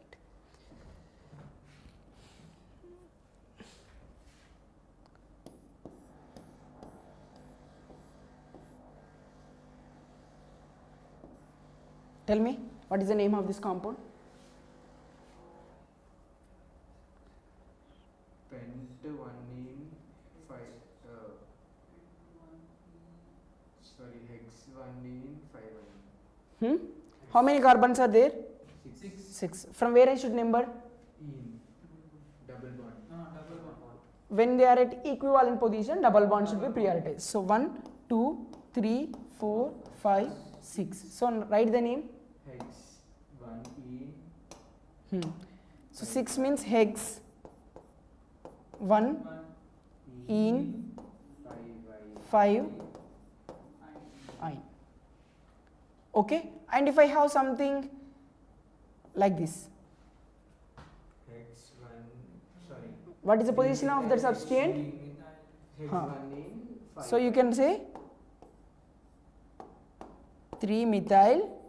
Tell me, what is the name of this compound? Pent 1 5. Sorry, hex 1 5. How many carbons are there? 6. 6. From where I should number? In double bond. When they are at equivalent position, double bond should be prioritized. So 1, 2, 3, 4, 5, 6. So write the name. Hex 1 So 6 means hex 1 in 5 ine. Okay, and if I have something like this, Hex 1. Sorry. what is the position of that substituent? Hex Huh. 1 in 5. So you can say 3 methyl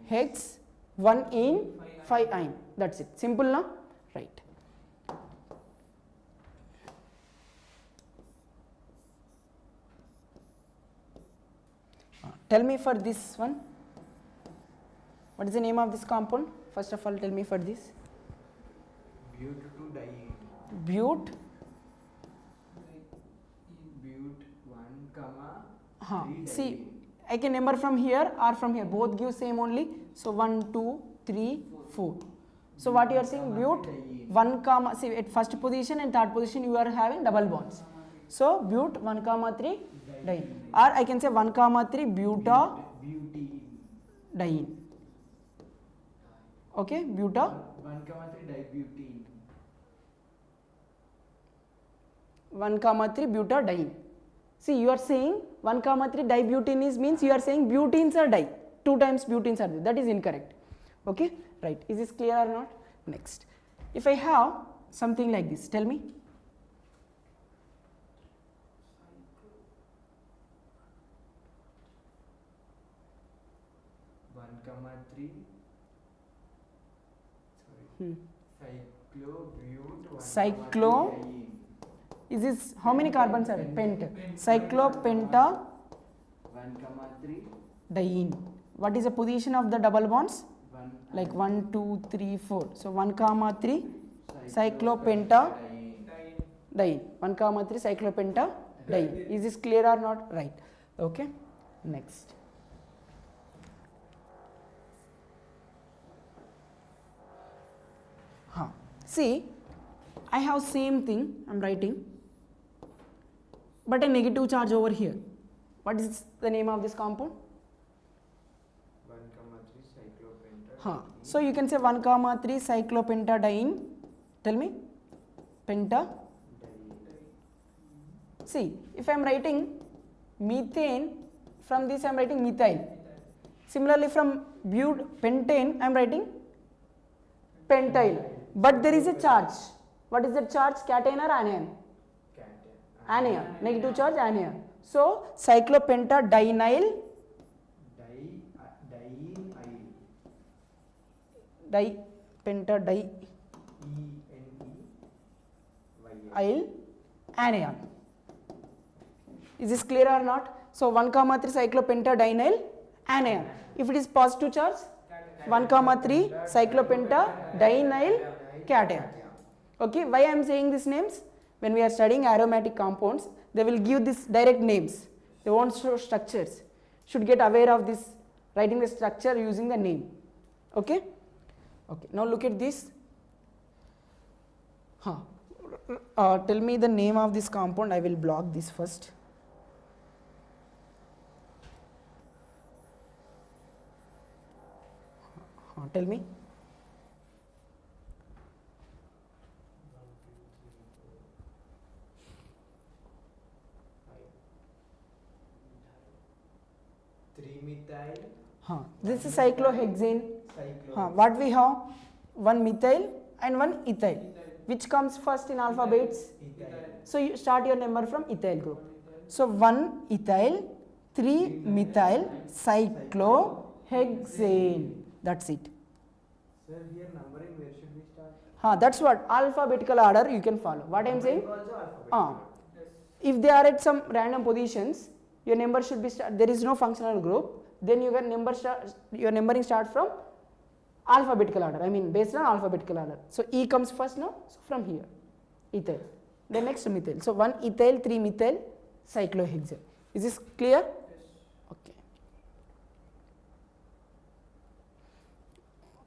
hex 1 in 5 ine. That's it. Simple, no? Right. Tell me for this one. What is the name of this compound? First of all, tell me for this. But to diene. But. But 1 comma 3 See, diene. I can number from here or from here. Both give same only. So 1, 2, 3, 4. So what you are saying? But 1 comma. See, at first position and third position you are having double bonds. So but 1 comma 3 diene. Or I can say 1 comma 3 butadiene. Okay, 1 comma 3 dibutene. 1 comma 3 butadiene. See, you are saying 1 comma 3 dibutene is means you are saying butenes are di. 2 times butenes are there. That is incorrect. Okay, right. Is this clear or not? Next. If I have something like this, tell me. 1 comma 3. Sorry. Cyclo. Is this how many carbons are there? Pent. Cyclopenta 1 comma 3. diene. What is the position of the double bonds? 1 Like 1, 2, 3, 4. So 1 comma 3 cyclopenta diene. 1 comma 3 cyclopenta diene. Is this clear or not? Right. Okay. Next. See, I have same thing I am writing, but a negative charge over here. What is the name of this compound? 1 comma 3 cyclopenta. So you can say 1 comma 3 cyclopentadiene. Tell me. Penta. See, if I am writing methane, from this I am writing methyl. Similarly, from pentane I am writing pentyl. But there is a charge. What is the charge? Cation or anion? Anion. Negative charge anion. So cyclopentadienyl. Pentadienyl anion. Is this clear or not? So 1 comma 3 cyclopentadienyl anion. If it is positive charge, 1 comma 3 cyclopentadienyl cation. Okay, why I am saying these names? When we are studying aromatic compounds, they will give these direct names. They won't show structures. Should get aware of this, writing the structure using the name. Okay? Okay, now look at this. Tell me the name of this compound. I will block this first. Tell me. Methyl. This is cyclohexane. What we have? 1 methyl and 1 ethyl. Which comes first in alphabets? Ethyl. So you start your number from ethyl group. So 1 ethyl, 3 methyl, cyclohexane. That's it. Sir, here numbering, where should we start? That's what alphabetical order you can follow. What I am saying? Also alphabetical. if they are at some random positions, your number should be there is no functional group, then your numbering start from alphabetical order, I mean based on alphabetical order. So E comes first now, so from here ethyl, then next methyl. So 1 ethyl, 3 methyl, cyclohexane. Is this clear? Okay.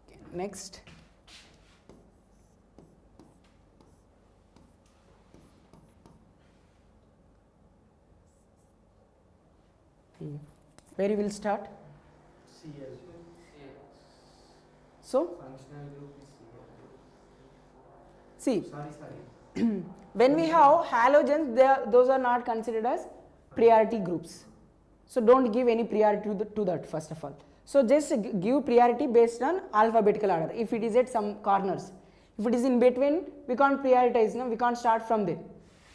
Okay, next. Where you will start? Cl. So Functional group is Cl. see, Sorry. when we have halogens, those are not considered as priority groups. So don't give any priority to that first of all. So just give priority based on alphabetical order. If it is at some corners, if it is in between, we can't prioritize. No, we can't start from there,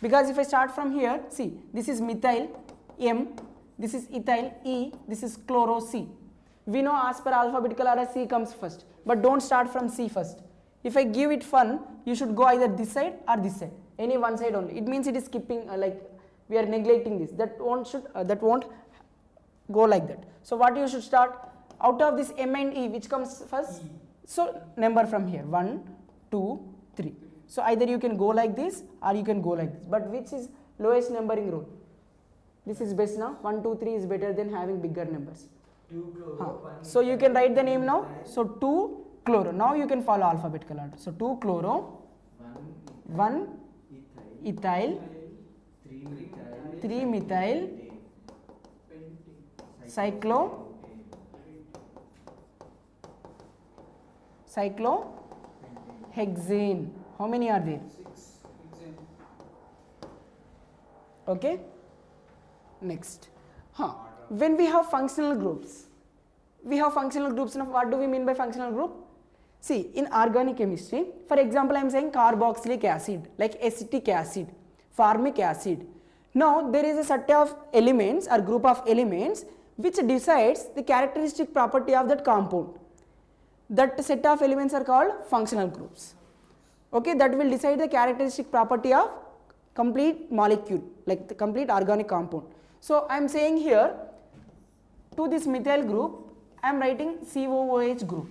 because if I start from here, see, this is methyl M, this is ethyl E, this is chloro C. We know as per alphabetical order C comes first, but don't start from C first. If I give it fun, you should go either this side or this side, any one side only. It means it is skipping, like we are neglecting this. That won't go like that. So what you should start out of this M and E, which comes first? So number from here 1, 2, 3. So either you can go like this or you can go like this. But which is lowest numbering rule? This is best now. 1, 2, 3 is better than having bigger numbers. 2 chloro. So you can write the name now. So 2 chloro. Now you can follow alphabetical order. So 2 chloro, 1 ethyl, 3 methyl, cyclohexane. How many are there? 6. Okay. Next. When we have functional groups, now what do we mean by functional group? See, in organic chemistry, for example, I am saying carboxylic acid, like acetic acid, formic acid. Now there is a set of elements or group of elements which decides the characteristic property of that compound. That set of elements are called functional groups. Okay, that will decide the characteristic property of complete molecule, like the complete organic compound. So I am saying here, to this methyl group, I am writing COOH group.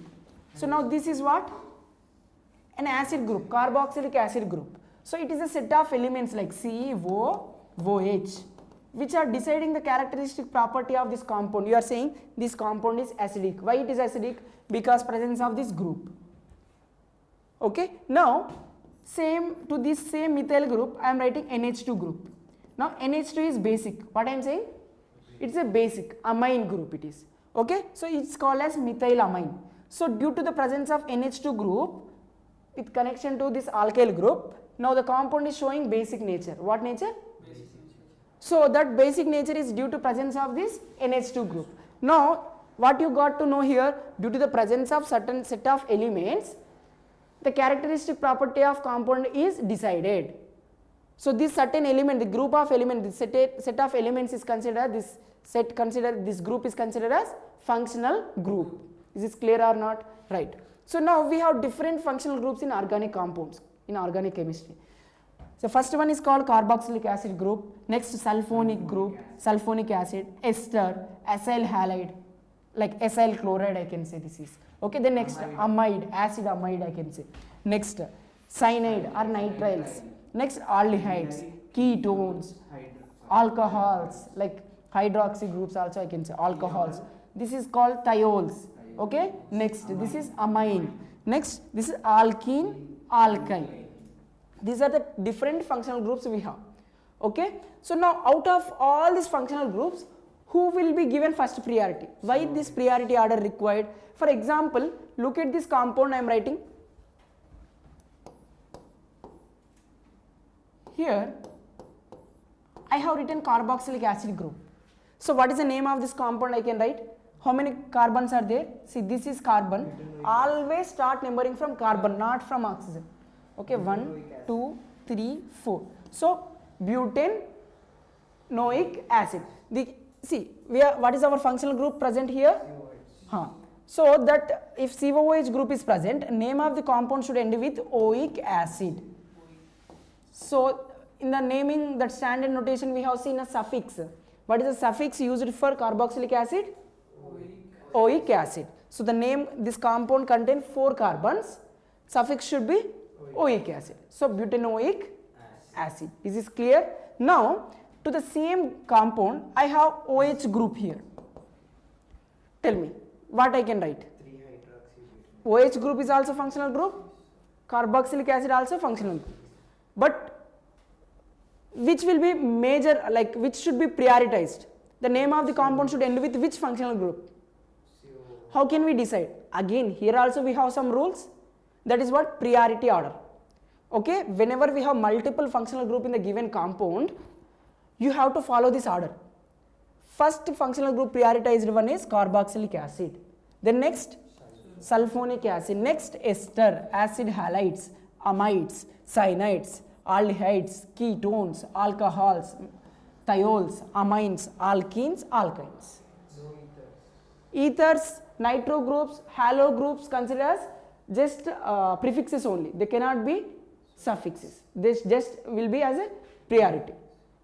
So now this is what? An acid group, carboxylic acid group. So it is a set of elements like COOH, which are deciding the characteristic property of this compound. You are saying this compound is acidic. Why it is acidic? Because presence of this group. Okay. Now to this same methyl group, I am writing NH2 group. Now NH2 is basic. What I am saying? It's a basic amine group it is. Okay. So it's called as methylamine. So due to the presence of NH2 group with connection to this alkyl group, now the compound is showing basic nature. What nature? Basic. So that basic nature is due to presence of this NH2 group. Now what you got to know here, due to the presence of certain set of elements, the characteristic property of compound is decided. So this certain element, the group of elements, the set of elements is considered, this group is considered as functional group. Is this clear or not? Right. So now we have different functional groups in organic compounds, in organic chemistry. So first one is called carboxylic acid group, next sulfonic group, sulfonic acid, ester, acyl halide, like acyl chloride I can say this is. Okay, then next amide, acid amide I can say. Next cyanide or nitriles. Next aldehydes, ketones, alcohols, like hydroxy groups also I can say, alcohols. This is called thiols. Okay, next this is amine. Next this is alkene, alkyne. These are the different functional groups we have. Okay, so now out of all these functional groups, who will be given first priority? Why this priority order required? For example, look at this compound I am writing. Here I have written carboxylic acid group. So what is the name of this compound I can write? How many carbons are there? See, this is carbon. Always start numbering from carbon, not from oxygen. Okay, 1, 2, 3, 4. So butanoic acid. What is our functional group present here? So that if COOH group is present, name of the compound should end with oic acid. So in the naming, that standard notation we have seen a suffix. What is the suffix used for carboxylic acid? Oic acid. So the name, this compound contains 4 carbons, suffix should be oic acid. So butanoic acid. Is this clear? Now to the same compound I have OH group here. Tell me what I can write. 3-hydroxybutanoic. OH group is also functional group, carboxylic acid also functional group. But which will be major, like which should be prioritized? The name of the compound should end with which functional group? How can we decide? Again, here also we have some rules. That is what? Priority order. Okay, whenever we have multiple functional group in the given compound, you have to follow this order. First functional group prioritized one is carboxylic acid. Then next sulfonic acid. Next ester, acid halides, amides, cyanides, aldehydes, ketones, alcohols, thiols, amines, alkenes, alkynes. No ethers. Ethers, nitro groups, halo groups considered as just prefixes only. They cannot be suffixes. This just will be as a priority,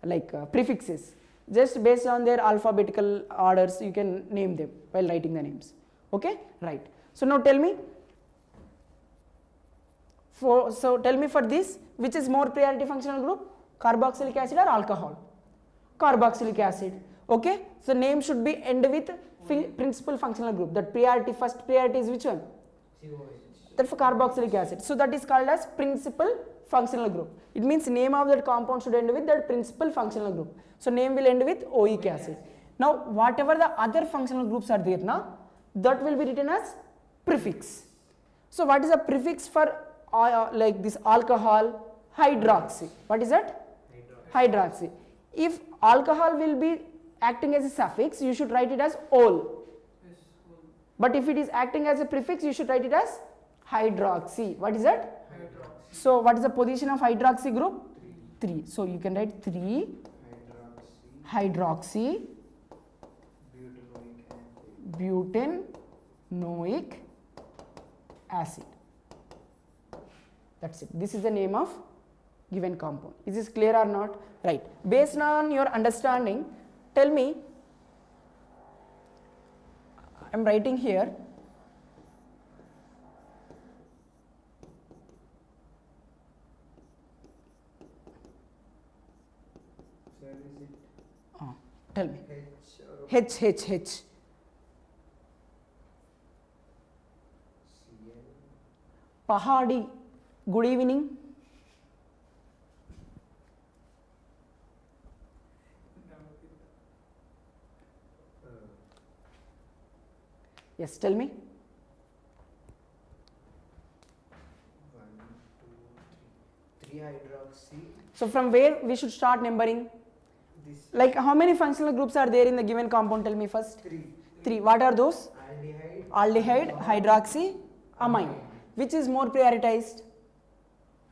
like prefixes. Just based on their alphabetical orders, you can name them while writing the names. Okay, right. So now tell me. Tell me for this, which is more priority functional group, carboxylic acid or alcohol? Carboxylic acid. Okay, so name should be end with principal functional group. That priority, first priority is which one? COH. That for carboxylic acid. So that is called as principal functional group. It means name of that compound should end with that principal functional group. So name will end with oic acid. Now whatever the other functional groups are there now, that will be written as prefix. So what is the prefix for like this alcohol? Hydroxy. What is that? Hydroxy. If alcohol will be acting as a suffix, you should write it as ol. But if it is acting as a prefix, you should write it as hydroxy. What is that? Hydroxy. So what is the position of hydroxy group? 3. So you can write 3 hydroxy butanoic acid. That's it. This is the name of given compound. Is this clear or not? Right. Based on your understanding, tell me, I am writing here, Sir, is it tell me, H or H. Cl? Pahadi, good evening. Yes, tell me. 1, 2, 3. 3-hydroxy. So from where we should start numbering? This Like how many functional groups are there in the given compound? Tell me first. 3. 3. What are those? Aldehyde. Aldehyde, hydroxy, amine. Which is more prioritized?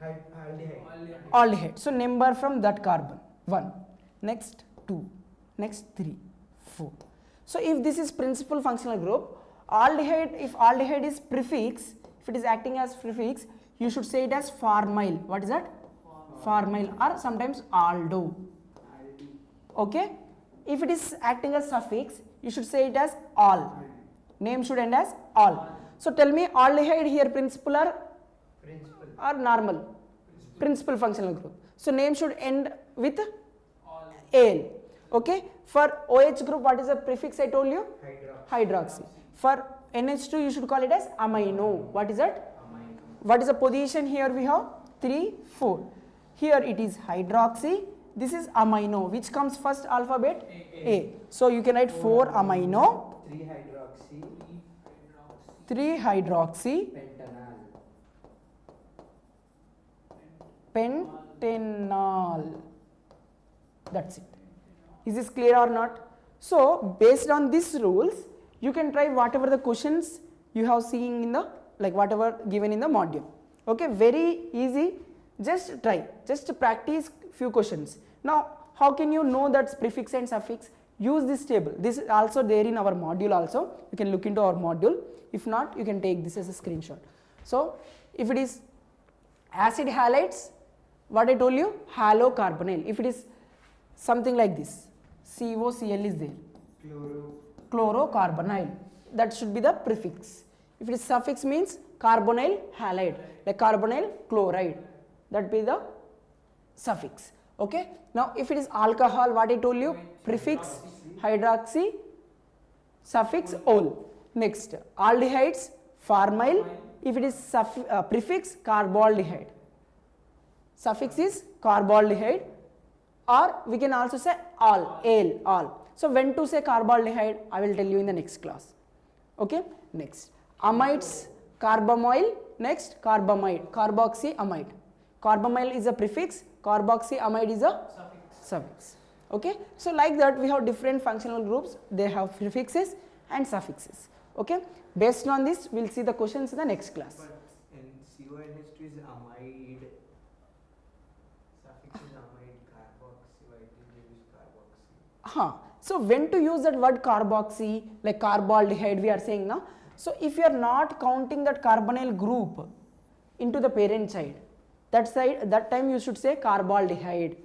Aldehyde. Aldehyde. So number from that carbon. 1. Next 2. Next 3. 4. So if this is principal functional group, aldehyde, if aldehyde is prefix, if it is acting as prefix, you should say it as formyl. What is that? Formyl or sometimes aldo. Okay. If it is acting as suffix, you should say it as al. Name should end as al. So tell me, aldehyde here principal or normal? Principal functional group. So name should end with al. Okay. For OH group, what is the prefix I told you? Hydroxy. For NH2, you should call it as amino. What is that? What is the position here we have? 3, 4. Here it is hydroxy. This is amino. Which comes first alphabet? A. So you can write 4 amino, 3 hydroxy, pentanol. That's it. Is this clear or not? So based on these rules, you can try whatever the questions you have seen in the, like whatever given in the module. Okay, very easy. Just try, just practice few questions. Now how can you know that's prefix and suffix? Use this table. This is also there in our module also. You can look into our module. If not, you can take this as a screenshot. So if it is acid halides, what I told you, halocarbonyl. If it is something like this, COCl is there, chlorocarbonyl, that should be the prefix. If it is suffix means carbonyl halide, like carbonyl chloride, that be the suffix. Okay. Now if it is alcohol, what I told you, prefix hydroxy, suffix ol. Next, aldehydes, pharmyl. If it is prefix carbaldehyde, suffix is carbaldehyde, or we can also say al. So when to say carbaldehyde, I will tell you in the next class. Okay. Next, amides, carbamyl. Next, carbamide, carboxyamide. Carbamyl is a prefix, carboxyamide is a suffix. Okay. So like that we have different functional groups, they have prefixes and suffixes. Okay. Based on this, we will see the questions in the next class. But in CONH2 is amide, suffix is amide, carboxy, why did you use carboxy? So when to use that word carboxy, like carbaldehyde we are saying now. So if you are not counting that carbonyl group into the parent side, that time you should say carbaldehyde.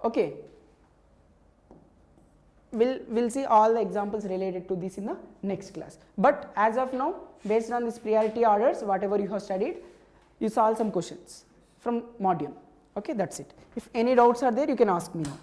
Okay. We'll see all the examples related to this in the next class. But as of now, based on this priority orders, whatever you have studied, you solve some questions from module. Okay, that's it. If any doubts are there, you can ask me now.